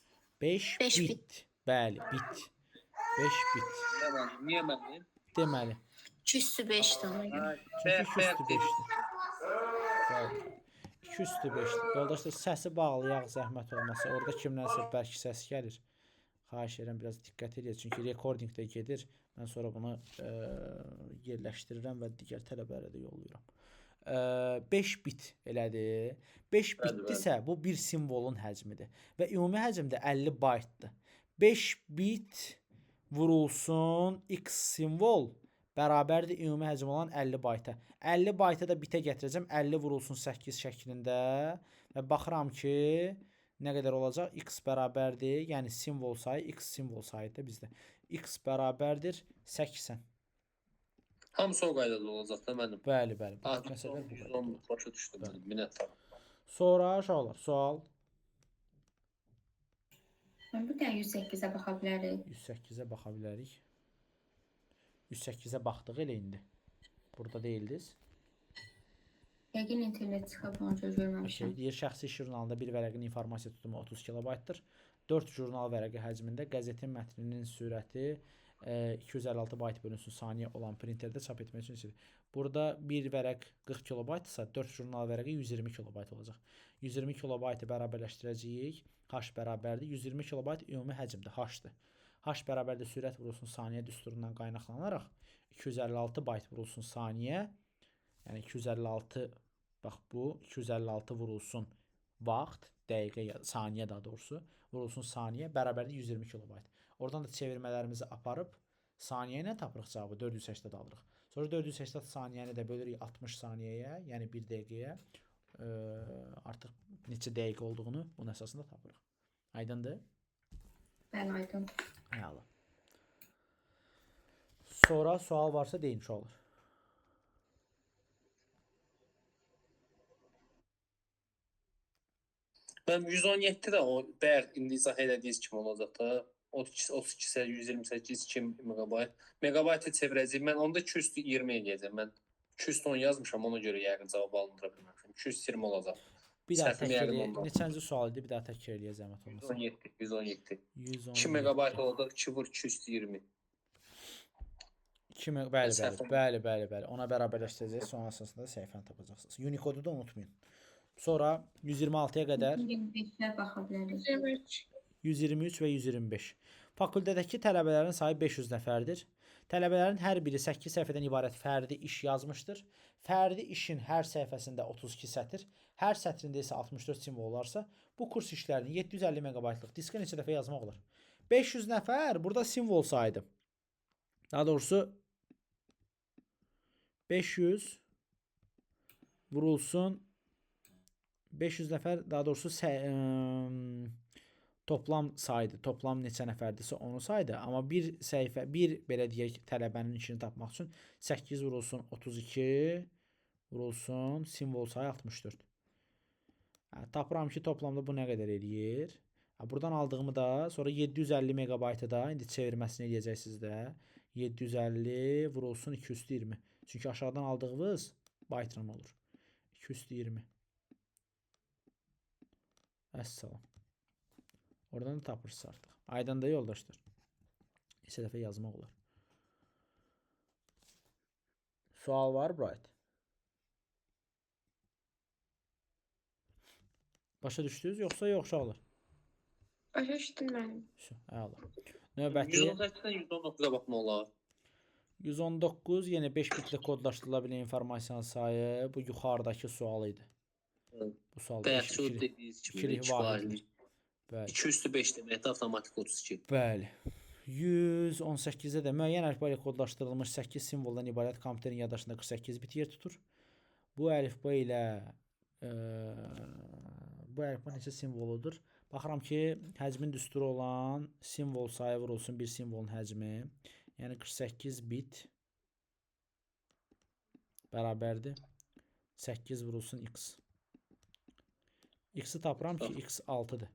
5 Beş bit. bit. Bəli, bit. 5 bit. Niyə mənim? Deməli, 2 üstü 5 ona görə. çünki 2 üstü 5-dir. Bəli. 2 üstü 5-dir. Yoldaşlar, səsi bağlayaq zəhmət olmasa. Orada kimdənsə bəlkə səs gəlir. Xahiş edirəm biraz diqqət edin. Çünki recordingdə gedir. Mən sonra bunu yerləşdirirəm və digər tələbələrə də yollayıram. 5 bit elədir. 5 Bəli, bitdirsə bu bir simvolun həcmidir və ümumi həcm də 50 baytdır. 5 bit vurulsun x simvol bərabərdir ümumi həcm olan 50 bayta. 50 bayta da bitə gətirəcəm. 50 vurulsun 8 şəklində və baxıram ki, nə qədər olacaq? X bərabərdir, yəni simvol sayı, x simvol sayıdır bizdə. X bərabərdir 80. Hamısı o qaydada olacaq da mənim. Bəli, bəli. Bu Artıq məsələlər bu 110 qaydada. başa düşdüm mənim. Minnətdaram. Sonra uşaqlar, sual Mən bu dənə 108-ə baxa bilərik. 108-ə baxa bilərik. 108-ə baxdıq elə indi. Burada deyildiniz. Yəqin internet çıxıb onu görməmişəm. Okay. Deyir, şəxsi iş jurnalında bir vərəqin informasiya tutumu 30 kilobaytdır. 4 jurnal vərəqi həcmində qəzetin mətninin sürəti 256 bayt bölünsün saniyə olan printerdə çap etmək üçün istifadə. Burada bir vərəq 40 kilobaytsa 4 jurnal vərəqi 120 kilobayt olacaq. 120 kilobaytı bərabərləşdirəcəyik. H bərabərdir 120 kilobayt ümumi həcmdir. H-dır. H bərabərdir sürət vurulsun saniyə düsturundan qaynaqlanaraq 256 bayt vurulsun saniyə. Yəni 256 bax bu 256 vurulsun vaxt, dəqiqə, saniyə daha doğrusu vurulsun saniyə bərabərdir 120 kilobayt. Oradan da çevirmələrimizi aparıb saniyə ilə tapırıq cavabı 480 alırıq. Sonra 480 saniyəni də bölürük 60 saniyəyə, yəni 1 dəqiqəyə. Artıq neçə dəqiqə olduğunu bunun əsasında tapırıq. Aydındır? Bəli, aydın. Həyalı. Sonra sual varsa deyin uşaqlar. Mən 117-də o bayaq indi izah elədiyiniz kimi olacaq da. 32 128 2 megabayt. Megabaytı çevirəcəyim. Mən onda 220 eləyəcəm. Mən 210 yazmışam, ona görə yəqin cavab alındıra bilməmişəm. 220 olacaq. Bir daha Səhvim təkrar yəqin eləyək. ondan. Neçənci sual idi? Bir daha təkrar eləyək zəhmət olmasa. 117. 117. 2 megabayt olacaq. 2 vur 220. 2 bəli, Səhv bəli. Ona bərabərləşdirəcəksiniz, sonra əsasında səhifəni tapacaqsınız. Unicode-u da unutmayın. Sonra 126-ya qədər 25-ə baxa bilərik. 23. 123 və 125. Fakültədəki tələbələrin sayı 500 nəfərdir. Tələbələrin hər biri 8 səhifədən ibarət fərdi iş yazmışdır. Fərdi işin hər səhifəsində 32 sətr, hər sətrində isə 64 simvol olarsa, bu kurs işlərini 750 megabaytlıq diskə neçə dəfə yazmaq olar? 500 nəfər burada simvol sayıdır. Daha doğrusu 500 vurulsun 500 nəfər, daha doğrusu toplam saydı. Toplam neçə nəfərdirsə onu saydı. Amma bir səhifə, bir belə deyək, tələbənin işini tapmaq üçün 8 vurulsun 32 vurulsun simvol sayı 64. Tapıram ki, toplamda bu nə qədər eləyir? Buradan aldığımı da sonra 750 megabaytı da indi çevirməsini eləyəcəksiniz də. 750 vurulsun 220. Çünki aşağıdan aldığınız baytran olur. 220. Əssalam. Oradan da tapırsınız artıq. Aydan da yoldaşlar. Neçə dəfə yazmaq olar. Sual var, Bright? Başa düşdünüz, yoxsa uşaqlar? Başa düşdüm mənim. Əla. Növbəti 118-dən 119-a baxmaq olar. 119 yenə 5 bitlə kodlaşdırıla bilən informasiyanın sayı bu yuxarıdakı sual idi. Evet. Bu sualda Bayaq şu dediyiniz kimi ikilik 2 vahiddir. vahiddir. Bəli. 2 üstü 5 deməkdir, avtomatik 32. Bəli. 118-də də müəyyən əlifba ilə kodlaşdırılmış 8 simvoldan ibarət kompüterin yaddaşında 48 bit yer tutur. Bu əlifba ilə bu əlifba neçə simvoludur? Baxıram ki, həcmin düsturu olan simvol sayı vurulsun bir simvolun həcmi. Yəni 48 bit bərabərdir 8 vurulsun x. X-i tapıram ki, x 6-dır.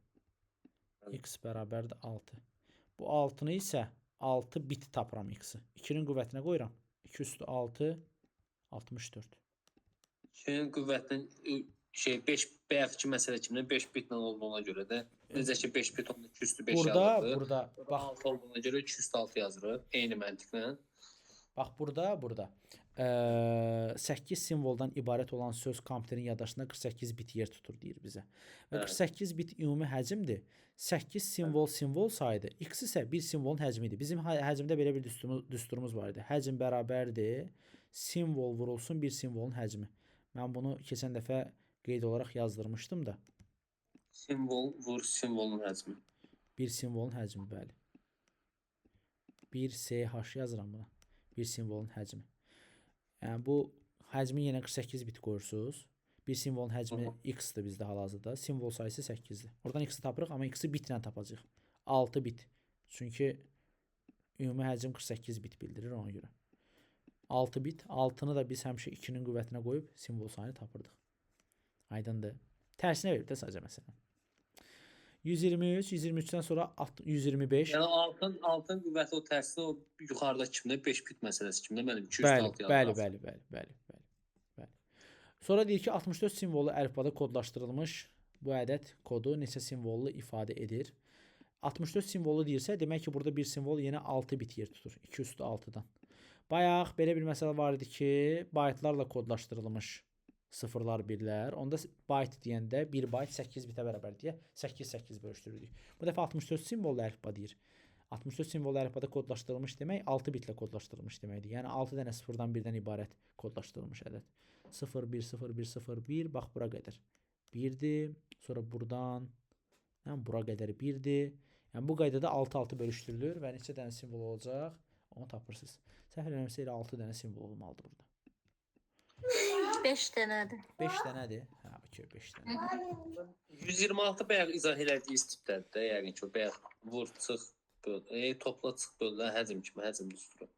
X bərabərdir 6. Bu 6-nı isə 6 bit tapıram x-i. 2-nin qüvvətinə qoyuram. 2 üstü 6 64. Şeyin qüvvətinin 5 bayaqki məsələ kimi 5 bitlə olduğuna görə də necə ki 5 bit onda 2 üstü 5 yazırdı. Burada Bax 6 olduğuna görə 2 üstü 6 yazırıq. Eyni məntiqlə. bax burada 8 simvoldan ibarət olan söz kompüterin yaddaşında 48 bit yer tutur deyir bizə. Və 48 bit ümumi həcmdir. 8 simvol sayıdır. X isə bir simvolun həcmidir. Bizim həcmdə belə bir düsturumuz var idi. Həcm bərabərdir simvol vurulsun bir simvolun həcmi. Mən bunu keçən dəfə qeyd olaraq yazdırmışdım da. Simvol vur simvolun həcmi. Bir simvolun həcmi, bəli. 1 SH yazıram buna. Bir simvolun həcmi. Yəni bu həcmi yenə 48 bit qoyursunuz. Bir simvolun həcmi x-dir bizdə hal-hazırda. Simvol sayısı 8-dir. Oradan x-i tapırıq, amma x-i bitlə tapacağıq. 6 bit. Çünki ümumi həcm 48 bit bildirir ona görə. 6 bit. 6-nı da biz həmişə 2-nin qüvvətinə qoyub simvol sayını tapırdıq. Aydındır. Tərsinə verib də sadəcə məsələn. 123, 123-dən sonra 125. Yəni altın qüvvəti o tərsi o yuxarıdakı kimdə 5 bit məsələsi kimdə mənim 2 üstü 6 yazdım. Bəli. Sonra deyir ki, 64 simvolu əlifbada kodlaşdırılmış bu ədəd kodu neçə simvollu ifadə edir? 64 simvolu deyirsə, demək ki, burada bir simvol yenə 6 bit yer tutur. 2 üstü 6-dan. Bayaq belə bir məsələ var idi ki, baytlarla kodlaşdırılmış sıfırlar, birlər. Onda byte deyəndə 1 byte 8 bitə bərabər deyə 8 bölüşdürürük. Bu dəfə 64 simvollu əlifba deyir. 64 simvollu əlifbada kodlaşdırılmış demək 6 bitlə kodlaşdırılmış deməkdir. Yəni 6 dənə sıfırdan birdən ibarət kodlaşdırılmış ədəd. 0 1 0 1 0 1 bax bura qədər 1-dir. Sonra buradan bura qədər 1-dir. Yəni bu qaydada 6 bölüşdürülür və neçə dənə simvol olacaq? Onu tapırsınız. Səhv eləmirəmsə elə 6 dənə simvol olmalıdır burada. 5 dənədir. 5 dənədir. Hə, okey, 5 dənə. 126 bayaq izah elədiyiniz tipdədir də, yəqin ki, o bayaq vur, çıx, böl, topla, çıx, böl, həcm kimi, həcm düsturu.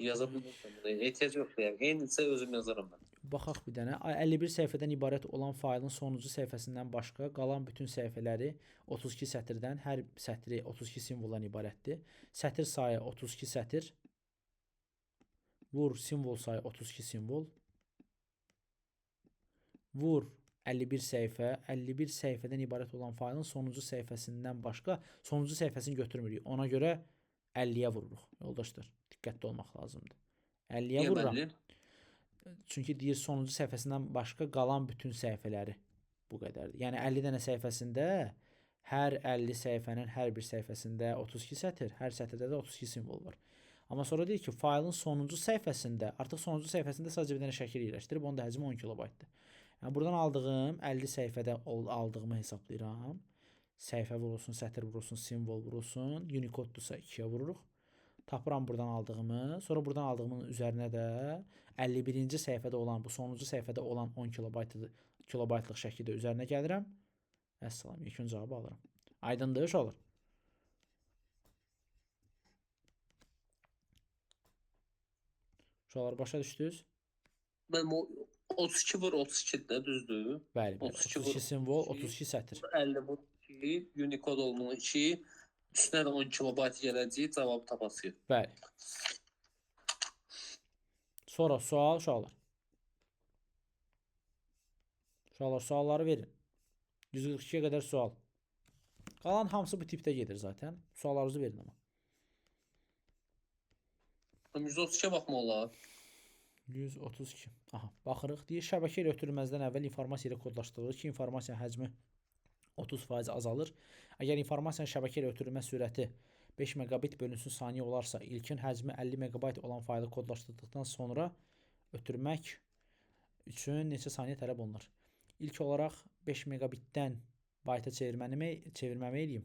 Yaza bilmirəm bunu. Ehtiyac yoxdur yəqin. Eynisə özüm yazaram mən. Baxaq bir dənə. 51 səhifədən ibarət olan faylın sonuncu səhifəsindən başqa qalan bütün səhifələri 32 sətirdən, hər sətri 32 simvoldan ibarətdir. Sətir sayı 32 sətir. Vur simvol sayı 32 simvol. Vur 51 səhifə. 51 səhifədən ibarət olan faylın sonuncu səhifəsindən başqa sonuncu səhifəsini götürmürük. Ona görə 50-yə vururuq. Yoldaşlar, diqqətli olmaq lazımdır. 50-yə vururam. Çünki deyir sonuncu səhifəsindən başqa qalan bütün səhifələri bu qədərdir. Yəni 50 dənə səhifəsində hər 50 səhifənin hər bir səhifəsində 32 sətir, hər sətirdə də 32 simvol var. Amma sonra deyir ki, faylın sonuncu səhifəsində, artıq sonuncu səhifəsində sadəcə bir dənə şəkil yerləşdirib, onun da həcmi 10 kilobaytdır. Yəni buradan aldığım 50 səhifədə aldığımı hesablayıram. Səhifə vurulsun, sətir vurulsun, simvol vurulsun. Unicode-dursa 2-yə vururuq. Tapıram buradan aldığımı. Sonra buradan aldığımın üzərinə də 51-ci səhifədə olan, bu sonuncu səhifədə olan 10 kilobaytlıq şəkildə üzərinə gəlirəm. Əssalam, yekun cavabı alıram. Aydındır, uşaqlar. Uşaqlar başa düşdünüz? Mənim o 32 vur 32-də düzdür? Bəli, bəli. 32 32 simvol, 32 sətir. 50 vur 2, Unicode olmalı 2, üstünə də 10 kilobayt gələcək, cavabı tapasıyıq. Bəli. Sonra sual, uşaqlar. Uşaqlar, sualları verin. 142-yə qədər sual. Qalan hamısı bu tipdə gedir zaten. Suallarınızı verin ama. 132-yə baxma olar. 132. Aha, baxırıq. Deyir, şəbəkə ilə ötürülməzdən əvvəl informasiya ilə kodlaşdırılır ki, informasiyanın həcmi 30% azalır. Əgər informasiyanın şəbəkə ilə ötürülmə sürəti 5 megabit bölünsün saniyə olarsa, ilkin həcmi 50 megabayt olan faylı kodlaşdırdıqdan sonra ötürmək üçün neçə saniyə tələb olunur? İlk olaraq 5 megabitdən bayta çevirməmi eləyim.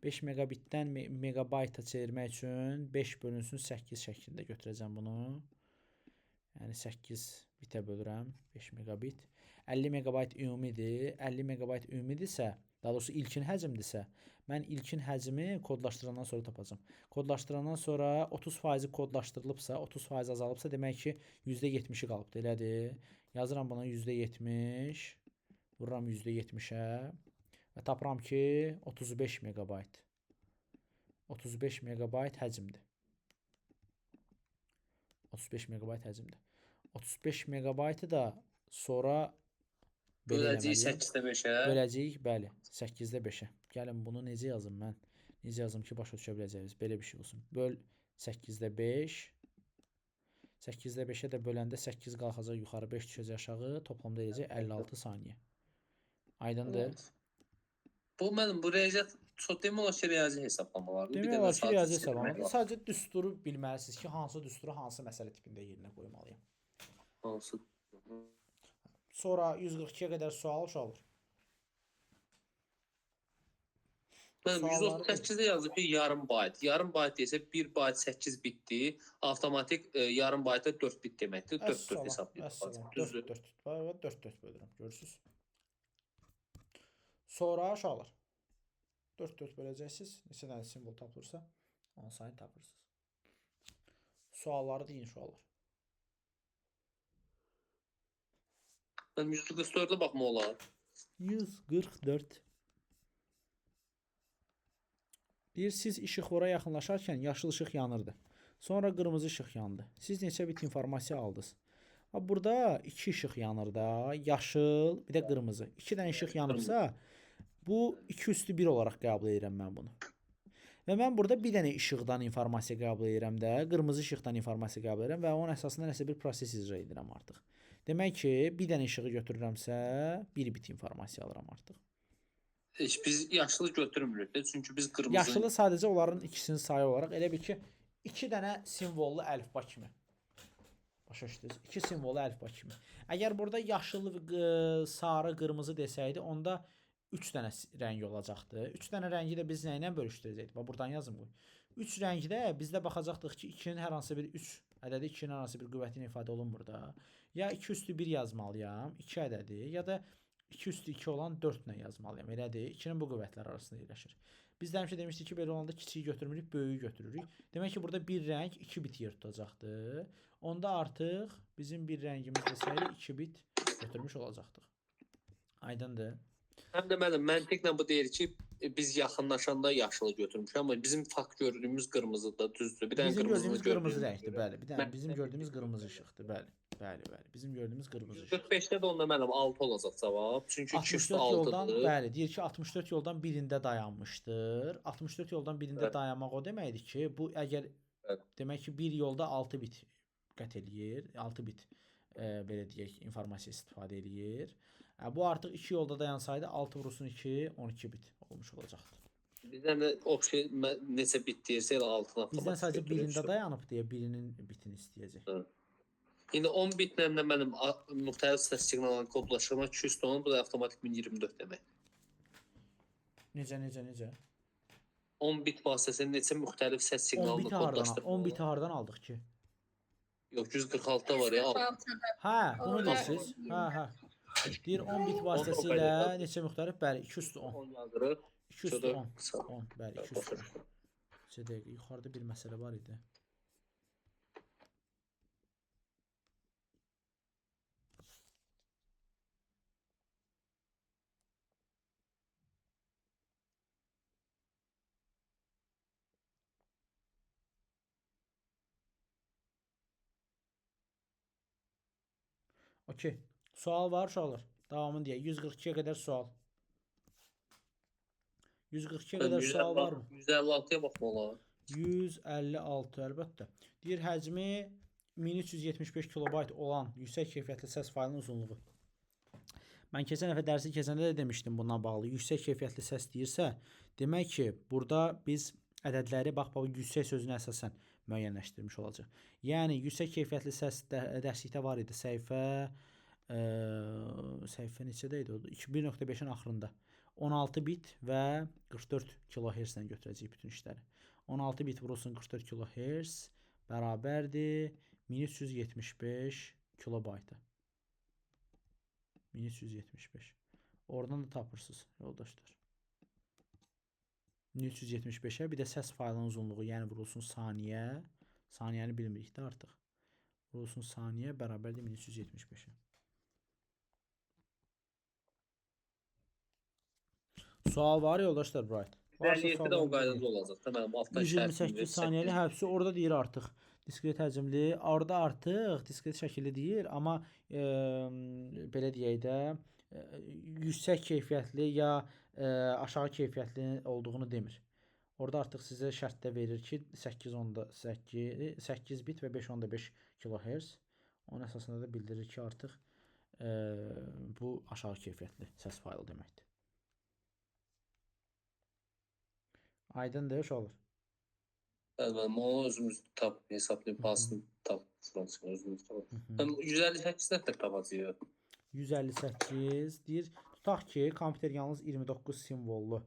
5 megabitdən megabayta çevirmək üçün 5 bölünsün 8 şəklində götürəcəm bunu. Yəni 8 bitə bölürəm 5 megabit. 50 megabayt ümumidir. 50 megabayt ümumidirsə, daha doğrusu ilkin həcmdirsə, mən ilkin həcmi kodlaşdırandan sonra tapacağam. Kodlaşdırandan sonra 30% kodlaşdırılıbsa, 30% azalıbsa demək ki, %70-i qalıbdır, elədir. Yazıram buna %70, vururam %70-ə və tapıram ki, 35 megabayt. 35 megabayt həcmdir. 35 megabayt həcmdir. 35 megabaytı da sonra Böləcəyik 8-də 5-ə. böləcəyik, bəli, 8-də 5-ə. Gəlin bunu necə yazım mən? Necə yazım ki, başa düşə biləcəyiniz? Belə bir şey olsun. Böl 8-də 5. 8-də 5-ə də böləndə 8 qalxacaq yuxarı, 5 düşəcək aşağı. Toplamda eləyəcək 56 saniyə. Aydındır? Bu mənim bu riyaziyyat çox demək olar ki, riyazi hesablamalardır. Demək olar ki, riyazi hesablamadır. Sadəcə düsturu bilməlisiniz ki, hansı düsturu hansı məsələ tipində yerinə qoymalıyam. Hansı? Sonra 142-yə qədər sual uşaqlar. Mənim Sualları 138-də yazıb ki, yarım bayt. Yarım bayt desə 1 bayt 8 bitdi. Avtomatik yarım bayta 4 bit deməkdir. 4 hesablayır. 4 bölürəm. Görürsüz? Sonra uşaqlar 4 böləcəksiniz. Neçə dənə simvol tapılırsa, onun sayını tapırsınız. Sualları deyin uşaqlar. Mən 144-də baxma olar. 144. Deyir, siz işıqfora yaxınlaşarkən yaşıl işıq yanırdı. Sonra qırmızı işıq yandı. Siz neçə bit informasiya aldınız? Burada 2 işıq yanır da. Yaşıl, bir də qırmızı. 2 dənə işıq yanıbsa, bu 2/1 olaraq qəbul edirəm mən bunu. Və mən burada bir dənə işıqdan informasiya qəbul edirəm də, qırmızı işıqdan informasiya qəbul edirəm və onun əsasında nəsə bir proses icra edirəm artıq. Demək ki, bir dənə işığı götürürəmsə, 1 bit informasiya alıram artıq. Heç biz yaşılı götürmürük də, çünki biz qırmızı... Yaşılı sadəcə onların ikisinin sayı olaraq elə bil ki, 2 dənə simvollu əlifba kimi. Başa düşdünüz? 2 simvollu əlifba kimi. Əgər burada yaşıl, sarı, qırmızı desəydi, onda 3 dənə rəng olacaqdı. 3 dənə rəngi də biz nə ilə bölüşdürəcəkdik? Buradan yazım bu. 3 rəngdə bizdə baxacaqdıq ki, 2-nin hər hansı bir 3 ədədi 2-nin hər hansı bir qüvvəti ilə ifadə olunmur da. Ya 2/1 yazmalıyam, 2 ədədi, ya da 2/2 olan 4 ilə yazmalıyam. Elədir? 2-nin bu qüvvətləri arasında yerləşir. Biz də həmişə demişdik ki, belə olanda kiçiyi götürmürük, böyüyü götürürük. Demək ki, burada bir rəng 2 bit yer tutacaqdı. Onda artıq bizim bir rəngimiz desəydi 2 bit götürmüş olacaqdıq. Aydındır? Həm də mənim məntiqlə bu deyir ki, biz yaxınlaşanda yaşılı götürmüşük, amma bizim fakt gördüyümüz qırmızıdır, düzdür. Bir dənə Bizim qırmızını gördüyümüz qırmızı rəngdir, bəli. Bir dənə bizim gördüyümüz qırmızı işıqdır, bəli. Bəli. Bizim gördüyümüz qırmızı işıq. 45-də də onda mənim 6 olacaq cavab. Çünki 64 yoldan, 206-dır. bəli, deyir ki, 64 yoldan birində dayanmışdır. 64 yoldan birində dayanmaq o deməkdir ki, bu əgər demək ki, bir yolda 6 bit qət eləyir, 6 bit belə deyək, informasiya istifadə eləyir. Bu artıq 2 yolda dayansaydı 6 vurulsun 2, 12 bit olmuş olacaqdı. Bizdən də opsiya neçə bit deyirsə elə altına Bizdən sadəcə birində dayanıb deyə birinin bitini istəyəcək. İndi 10 bitlə də mənim müxtəlif səs siqnallarını kodlaşdırmaq 210, bu da avtomatik 1024 demək. Necə? 10 bit vasitəsilə neçə müxtəlif səs 10 siqnalını biti hardan, kodlaşdırmaq 10 biti olar? hardan aldıq ki? Yox, 146-da var ya. 146-da. Hə, bunu Orada- deyirsiniz. Hə. Deyir 10 bit vasitəsilə neçə müxtəlif? Bəli, 2 üstü 10. 10 yazırıq. 2 üstü Sonra 10. qısa. 10, bəli, 2 üstü 10. Sizə dəqiqə yuxarıda bir məsələ var idi. Okey. Sual var uşaqlar. Davamını deyək. 142-yə qədər sual. 142-yə qədər sual varmı? 156-ya baxmaq olar. 156 əlbəttə. Deyir həcmi 1375 kilobayt olan yüksək keyfiyyətli səs faylının uzunluğu. Mən keçən dəfə dərsi keçəndə də demişdim bununla bağlı. Yüksək keyfiyyətli səs deyirsə, demək ki, burada biz ədədləri bax yüksək sözünə əsasən müəyyənləşdirmiş olacaq. Yəni yüksək keyfiyyətli səs dərslikdə var idi. Səhifə neçədə idi o? 1.5-in axırında. 16 bit və 44 kHz-lə götürəcəyik bütün işləri. 16 bit vurulsun 44 kHz bərabərdir 1375 kilobayta. 1375. Oradan da tapırsınız yoldaşlar. 1375-ə bir də səs faylının uzunluğu, yəni vurulsun saniyə. Saniyəni bilmirik də artıq. Vurulsun saniyə bərabərdir 1375-ə. Sual var yoldaşlar Bright. Varsa 57-də o suallarınızı qaydada verin. olacaq da mənim altdan 128 saniyəli həbsi orada deyir artıq. Diskret həcmli. Orada artıq diskret şəkilli deyir, amma belə deyək də yüksək keyfiyyətli ya aşağı keyfiyyətli olduğunu demir. Orada artıq sizə şərtdə verir ki 8 bit və 5.5 kHz. Onun əsasında da bildirir ki artıq bu aşağı keyfiyyətli səs faylı deməkdir. Aydındır uşaqlar. Bəli, onu özümüz hesablayıb basını özümüz tapaq. Mən 158 nədir tapacağıq? 158 deyir. Tutaq ki, kompüter yalnız 29 simvollu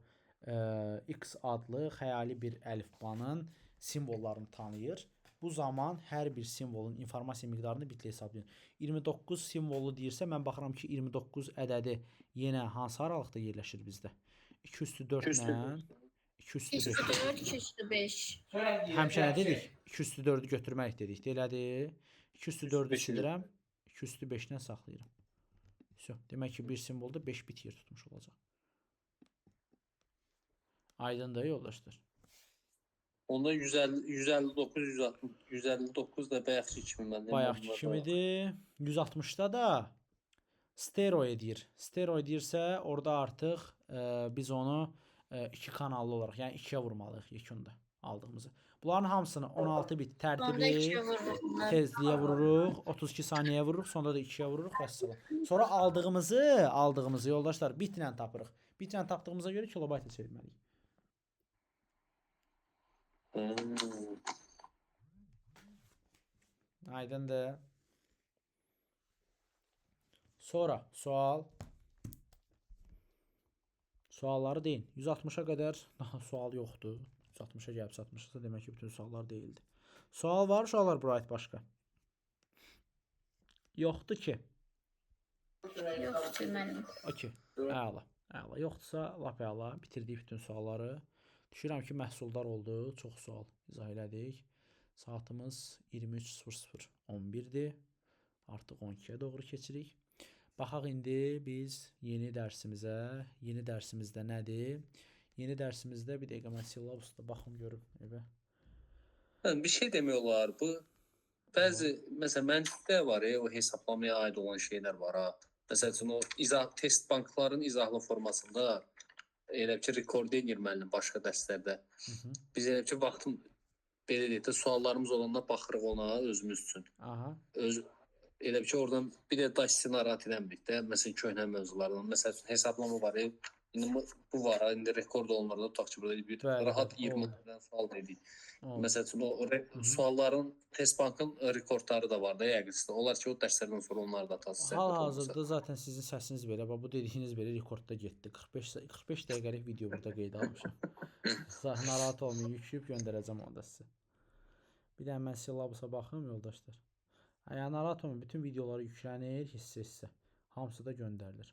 X adlı xəyali bir əlifbanın simvollarını tanıyır. Bu zaman hər bir simvolun informasiya miqdarını bitlə hesablayın. 29 simvollu deyirsə, mən baxıram ki, 29 ədədi yenə hansı aralıqda yerləşir bizdə? 2 üstü 4 ilə 2 üstü 5. 204, 205. Həmişə nə dedik? 2 üstü 4-ü götürmək dedik. Elədir. 2 üstü 4-ü silirəm. 2 üstü 5-dən saxlayıram. Demək ki, bir simvolda 5 bit yer tutmuş olacaq. Aydındır yoldaşlar. Onda 159, 160, 159 da bayaqki kimi məndə. Bayaqki kimidir. 160-da da stereoid deyir. Stereoid deyirsə, orada artıq biz onu 2 kanallı olaraq, yəni 2-yə vurmalıyıq yekunda aldığımızı. Bunların hamısını 16 bit Onda tərtibli 2-yə vururuq bunlar. tezliyə vururuq, 32 saniyəyə vururuq, sonra da 2-yə vururuq və s. Sonra aldığımızı yoldaşlar bitlə tapırıq. Bitlə tapdığımıza görə kilobayta çevirməliyik. Aydındır. Sonra sual. Sualları deyin. 160-a qədər daha sual yoxdur. 160-a gəlib çatmışsa demək ki, bütün suallar deyildi. Sual var uşaqlar Bright başqa? Yoxdur ki. Yoxdur mənim. Okey. Əla. Əla. Yoxdursa lap əla. Bitirdik bütün sualları. Düşünürəm ki, məhsuldar oldu. Çox sual izah elədik. Saatımız 23:00-11-dir. Artıq 12-yə doğru keçirik. Baxaq indi biz yeni dərsimizə. Yeni dərsimizdə nədir? Yeni dərsimizdə bir dəqiqə mən syllabusda baxım görüm evə. Bir şey demək olar. Bu bəzi məsələn məntiqdə var o hesablamaya aid olan şeylər var ha. Məsəl üçün o test bankların izahlı formasında elə ki rekord edir müəllim başqa dərslərdə. Biz elə ki vaxtım belə deyək də suallarımız olanda baxırıq ona özümüz üçün. Aha. Elə ki oradan bir də daş narahat eləmirik də. Məsələn köhnə mövzulardan. Məsəl üçün hesablama var. İndi bu var. İndi rekord olunur da tutaq ki burada bir rahat 20-dən sual dedik. Məsəl üçün o sualların test bankın rekordları da var da yəqin. Onlar ki o dərslərdən sonra onlar da atası. Hal-hazırda zaten sizin səsiniz belə, bu dediyiniz belə rekordda getdi. 45 dəqiqəlik video burada qeydə almışam. Sağ narahat olmayın, yükləyib göndərəcəm onu da sizə. Bir də mən silabusa baxım yoldaşlar. Yəni narahat olmayın, bütün videoları yüklənir hissə-hissə. Hamısı da göndərilir.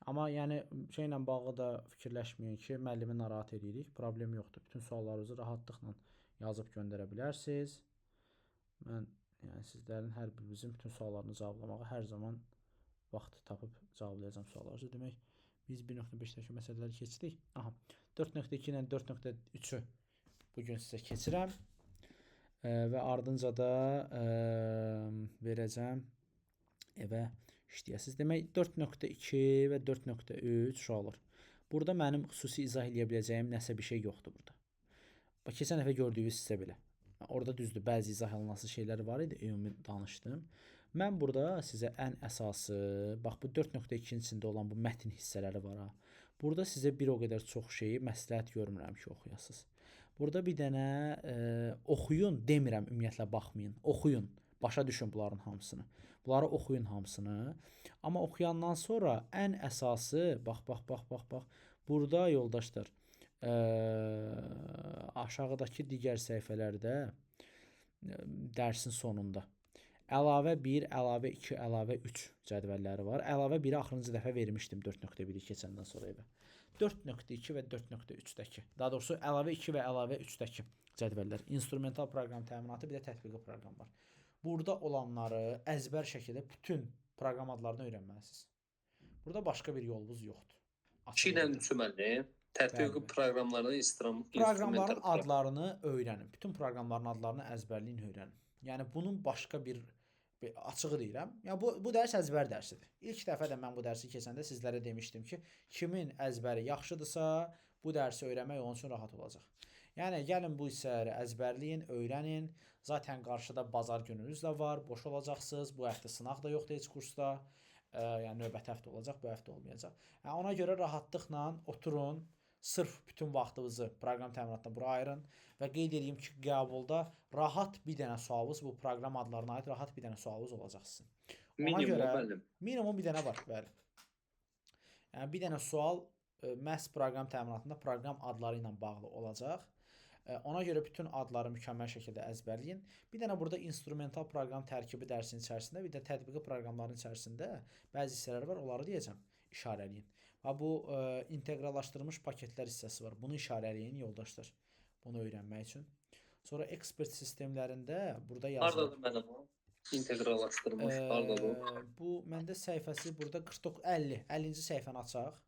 Amma yəni şeylə bağlı da fikirləşməyin ki, müəllimi narahat edirik. Problem yoxdur. Bütün suallarınızı rahatlıqla yazıb göndərə bilərsiniz. Mən yəni sizlərin hər birinizin bütün suallarını cavablamağa hər zaman vaxt tapıb cavablayacağam suallarınızı. Demək, biz 1.5-dəki məsələləri keçdik. Aha, 4.2 ilə 4.3-ü bugün sizə keçirəm. Və ardınca da verəcəm evə işləyəsiniz. Demək, 4.2 və 4.3 olur. Burada mənim xüsusi izah edə biləcəyim nəsə bir şey yoxdur burada. Bax, keçən dəfə gördüyünüz sizə belə. Orada düzdür, bəzi izah olunası şeylər var idi, ümumi danışdım. Mən burada sizə ən əsası, bax bu 4.2-cisində olan bu mətn hissələri var ha. Burada sizə bir o qədər çox şeyi məsləhət görmürəm ki, oxuyasınız. Burada bir dənə oxuyun demirəm, ümumiyyətlə baxmayın. Oxuyun, başa düşün bunların hamısını. Bunları oxuyun hamısını. Amma oxuyandan sonra ən əsası, bax. Burada yoldaşlar, aşağıdakı digər səhifələrdə dərsin sonunda əlavə 1, əlavə 2, əlavə 3 cədvəlləri var. Əlavə 1-i axırıncı dəfə vermişdim 4.1-i keçəndən sonra evə. 4.2 və 4.3-dəki, daha doğrusu əlavə 2 və əlavə 3-dəki cədvəllər. İnstrumental proqram təminatı, bir də tətbiqi proqram var. Burada olanları əzbər şəkildə bütün proqram adlarını öyrənməlisiniz. Burada başqa bir yolunuz yoxdur. 2 ilə 3-ü müəllim. Tətbiqi proqramlarının proqramların adlarını öyrənin. Bütün proqramların adlarını əzbərləyin, öyrənin. Yəni bunun başqa bir açığı deyirəm. Yəni bu dərs əzbər dərsidir. İlk dəfə də mən bu dərsi keçəndə sizlərə demişdim ki, kimin əzbəri yaxşıdırsa, bu dərsi öyrənmək onun üçün rahat olacaq. Yəni gəlin bu hissələri əzbərləyin, öyrənin. Zaten qarşıda bazar gününüz də var, boş olacaqsınız. Bu həftə sınaq da yoxdur heç kursda. Yəni növbəti həftə olacaq, bu həftə olmayacaq. Yəni ona görə rahatlıqla oturun. Sırf bütün vaxtınızı proqram təminatına bura ayırın və qeyd edeyim ki, qəbulda rahat bir dənə sualınız, bu proqram adlarına aid rahat bir dənə sualınız olacaq sizin. Ona görə minimum bir dənə var, bəli. Yəni bir dənə sual məhz proqram təminatında proqram adları ilə bağlı olacaq. Ona görə bütün adları mükəmməl şəkildə əzbərləyin. Bir dənə burada instrumental proqram tərkibi dərsinin içərisində, bir də tətbiqi proqramların içərisində bəzi hissələr var, onları deyəcəm, işarələyin. Bu inteqrallaşdırılmış paketlər hissəsi var. Bunu işarələyin yoldaşlar. Bunu öyrənmək üçün. Sonra ekspert sistemlərində burada yazılır. Hardadır mənim o? İnteqrallaşdırılmış hardadır? Bu məndə səhifəsi burada 50-ci səhifəni açaq.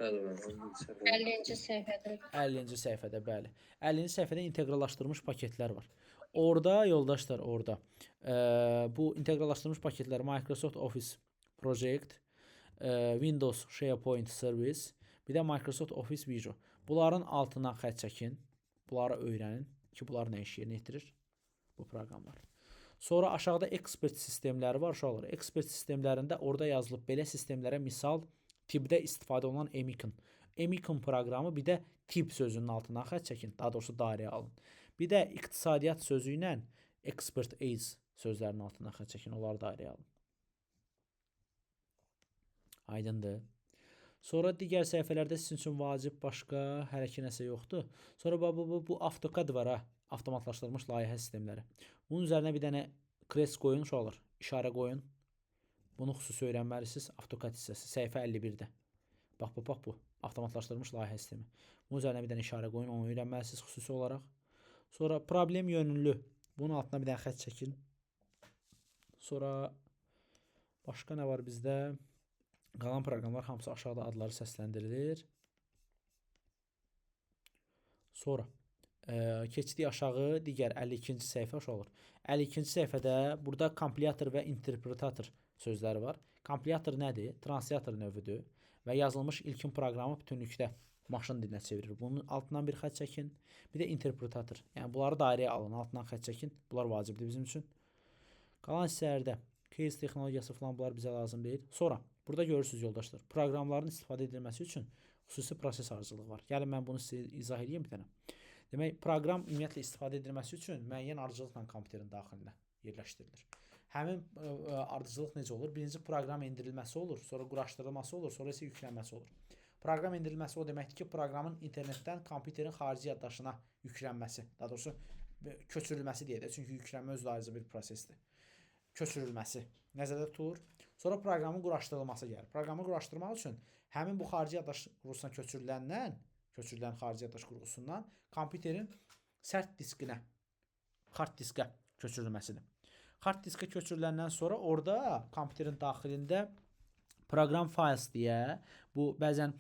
50-ci səhifədə. 50-ci səhifədə, bəli. 50-ci səhifədə inteqrallaşdırılmış paketlər var. Orada yoldaşlar, orada bu inteqrallaşdırılmış paketlər Microsoft Office Project, Windows SharePoint Service, bir də Microsoft Office Visual. Bunların altına xətt çəkin. Bunları öyrənin ki, bunlar nə iş yerinə yetirir? Bu proqramlar. Sonra aşağıda ekspert sistemləri var, uşaqlar. Ekspert sistemlərində orada yazılıb belə sistemlərə misal tipdə istifadə olunan Emican. Emican proqramı, bir də tip sözünün altına xətt çəkin. Daha doğrusu dairəyə alın. Bir də iqtisadiyyat sözü ilə expert aids sözlərinin altına xətt çəkin. Onları dairəyə alın. Aydındır. Sonra digər səhifələrdə sizin üçün vacib başqa hələ ki nəsə yoxdur. Sonra bu AutoCAD var ha, avtomatlaşdırılmış layihə sistemləri. Bunun üzərinə bir dənə kres qoyun, uşaqlar, işarə qoyun. Bunu xüsusi öyrənməlisiniz. AutoCAD hissəsi, səhifə 51-də. Bax bu, avtomatlaşdırılmış layihə sistemi. Bunun üzərinə bir dənə işarə qoyun, onu öyrənməlisiniz xüsusi olaraq. Sonra problem yönlü. Bunun altına bir dənə xətt çəkin. Sonra başqa nə var bizdə? Qalan proqramlar hamısı aşağıda adları səsləndirilir. Sonra keçdik aşağı digər 52-ci səhifə olur. 52-ci səhifədə burada kompilator və interpretator sözləri var. Kompilator nədir? Translator növüdür və yazılmış ilkin proqramı bütünlükdə maşın dilinə çevirir. Bunun altından bir xətt çəkin. Bir də interpretator. Yəni bunları dairəyə alın, altından xətt çəkin. Bunlar vacibdir bizim üçün. Qalan hissələrdə case texnologiyası falan bunlar bizə lazım deyil. Sonra burada görürsünüz yoldaşlar, proqramların istifadə edilməsi üçün xüsusi proses ardıcılığı var. Gəlin mən bunu sizə izah edeyim bir dənə. Demək, proqram ümumiyyətlə istifadə edilməsi üçün müəyyən ardıcılıqla kompüterin daxilinə yerləşdirilir. Həmin ardıcılıq necə olur? Birinci proqram endirilməsi olur, sonra quraşdırılması olur, sonra isə yüklənməsi olur. Proqram endirilməsi o deməkdir ki, proqramın internetdən kompüterin xarici yaddaşına yüklənməsi, daha doğrusu köçürülməsi deyə də, çünki yüklənmə özü də ayrıca bir prosesdir. Köçürülməsi nəzərdə tutulur. Sonra proqramın quraşdırılması gəlir. Proqramı quraşdırmaq üçün həmin bu xarici yaddaş qurğusuna köçürülən xarici yaddaş qurğusundan kompüterin sərt diskinə, hard diskə köçürülməsidir. Hard diskə köçürüləndən sonra orada kompüterin daxilində proqram files deyə, bu bəzən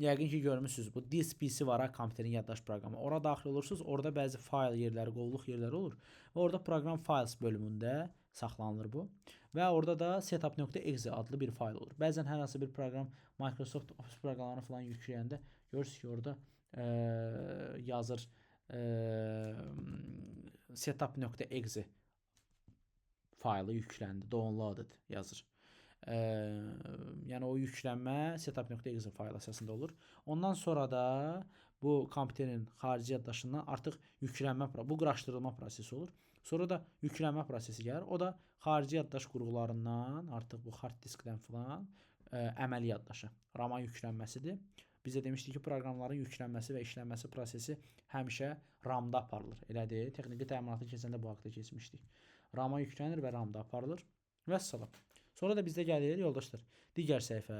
yəqin ki görmüsünüz, bu DSP-si var ha, kompüterin yaddaş proqramı. Ora daxil olursunuz, orada bəzi fayl yerləri, qovluq yerləri olur və orada proqram files bölümündə saxlanılır bu. Və orada da setup.exe adlı bir fayl olur. Bəzən hər hansı bir proqram Microsoft Office proqramlarını falan yükləyəndə görürsünüz ki, orada yazır setup.exe faylı yükləndi, downloaded yazır. Yəni o yüklənmə setup.exe fayl əsasında olur. Ondan sonra da bu kompüterin xarici yaddaşından artıq yüklənmə, bu quraşdırılma prosesi olur. Sonra da yüklənmə prosesi gəlir. O da xarici yaddaş qurğularından, artıq bu hard diskdən falan əməli yaddaşı, RAM-a yüklənməsidir. Biz də demişdik ki, proqramların yüklənməsi və işlənməsi prosesi həmişə RAM-da aparılır. Elədir. Texniki təminatı keçəndə bu haqda keçmişdik. RAM-a yüklənir və RAM-da aparılır. Vəssalam. Sonra da bizdə gəlir, yoldaşlar, digər səhifə.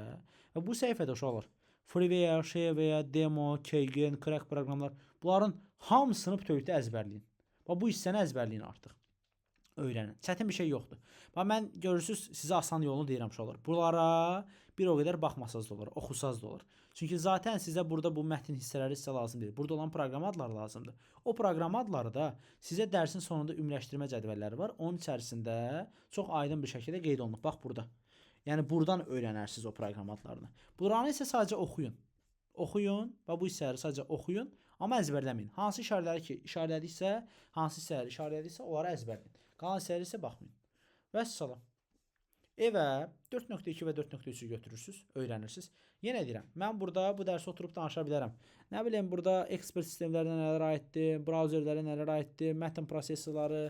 Və bu səhifədə uşaqlar freeware, shareware, demo, keygen, crack proqramlar, bunların hamısını bütövlükdə əzbərləyin. Və bu hissəni əzbərləyin artıq. Öyrənin. Çətin bir şey yoxdur. Və mən görürsüz, sizə asan yolunu deyirəm uşaqlar. Bunlara bir o qədər baxmasaz da olur, oxusaz da olur. Çünki zaten sizə burada bu mətn hissələri sizə lazım deyil. Burada olan proqram adları lazımdır. O proqram adları da sizə dərsin sonunda ümumiləşdirmə cədvəlləri var. Onun içərisində çox aydın bir şəkildə qeyd olunub. Bax burada. Yəni buradan öyrənərsiniz o proqram adlarını. Buranı isə sadəcə oxuyun. Oxuyun və bu hissələri sadəcə oxuyun, amma əzbərləməyin. Hansı işarələri ki, işarələdiksə, hansı hissələri işarələdiksə, onları əzbərləyin. Qalan hissələri isə baxmayın. Vəssalam. Evə 4.2 və 4.3-ü götürürsünüz, öyrənirsiniz. Yenə deyirəm, mən burada bu dərsi oturub danışa bilərəm. Nə bileyim, burada ekspert sistemlərinə nələr aiddir, brauzerlərə nələr aiddir, mətn prosesorları,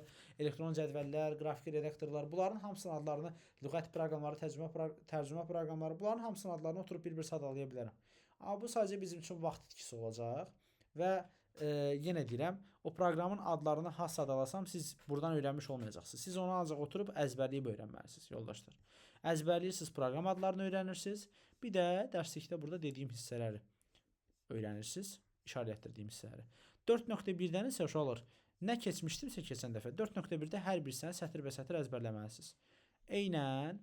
elektron cədvəllər, qrafik redaktorlar, bunların hamısının adlarını, lüğət proqramları, tərcümə proqramları, bunların hamısının adlarını oturub bir-bir sadalaya bilərəm. Amma bu sadəcə bizim üçün vaxt itkisi olacaq və yenə deyirəm, o proqramın adlarını has sadalasam, siz buradan öyrənmiş olmayacaqsınız. Siz onu ancaq oturub əzbərləyib öyrənməlisiniz, yoldaşlar. Əzbərləyirsiniz, proqram adlarını öyrənirsiniz. Bir də dərslikdə burada dediyim hissələri öyrənirsiniz, işarələtdirdiyim hissələri. 4.1-dən isə uşaqlar, nə keçmişdimsə keçən dəfə, 4.1-də hər birisini sətir-bə-sətir əzbərləməlisiniz. Eynən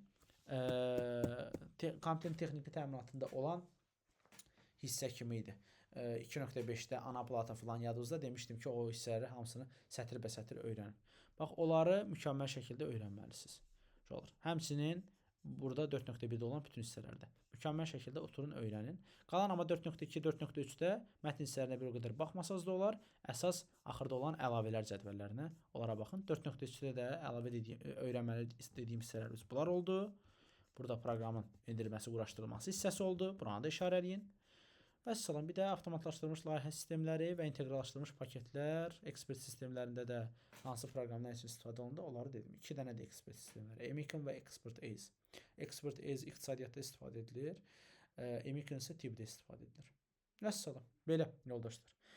kompüterin texniki təminatında olan hissə kimi idi. 2.5-də ana plata falan yadınızda demişdim ki, o hissələri hamısını sətir-bə-sətir öyrənin. Bax, onları mükəmməl şəkildə öyrənməlisiniz. Həmçinin burada 4.1-də olan bütün hissələrdə. Mükəmməl şəkildə oturun, öyrənin. Qalan amma 4.2, 4.3-də mətn hissələrinə bir o qədər baxmasaz da olar. Əsas axırda olan əlavələr cədvəllərinə onlara baxın. 4.3-də də əlavə öyrənməli istədiyim hissələrimiz bunlar oldu. Burada proqramın endirilməsi, quraşdırılması hissəsi oldu. Buranı da işarələyin. Vəssalam, bir də avtomatlaşdırılmış layihə sistemləri və inteqrallaşdırılmış paketlər, ekspert sistemlərində də hansı proqramlar üçün istifadə olundu, onları dedim. 2 dənə də ekspert sistemləri, Emican və Expert Ace. Expert Ace iqtisadiyyatda istifadə edilir, Emican isə tibbdə istifadə edilir. Vəssalam, belə yoldaşlar.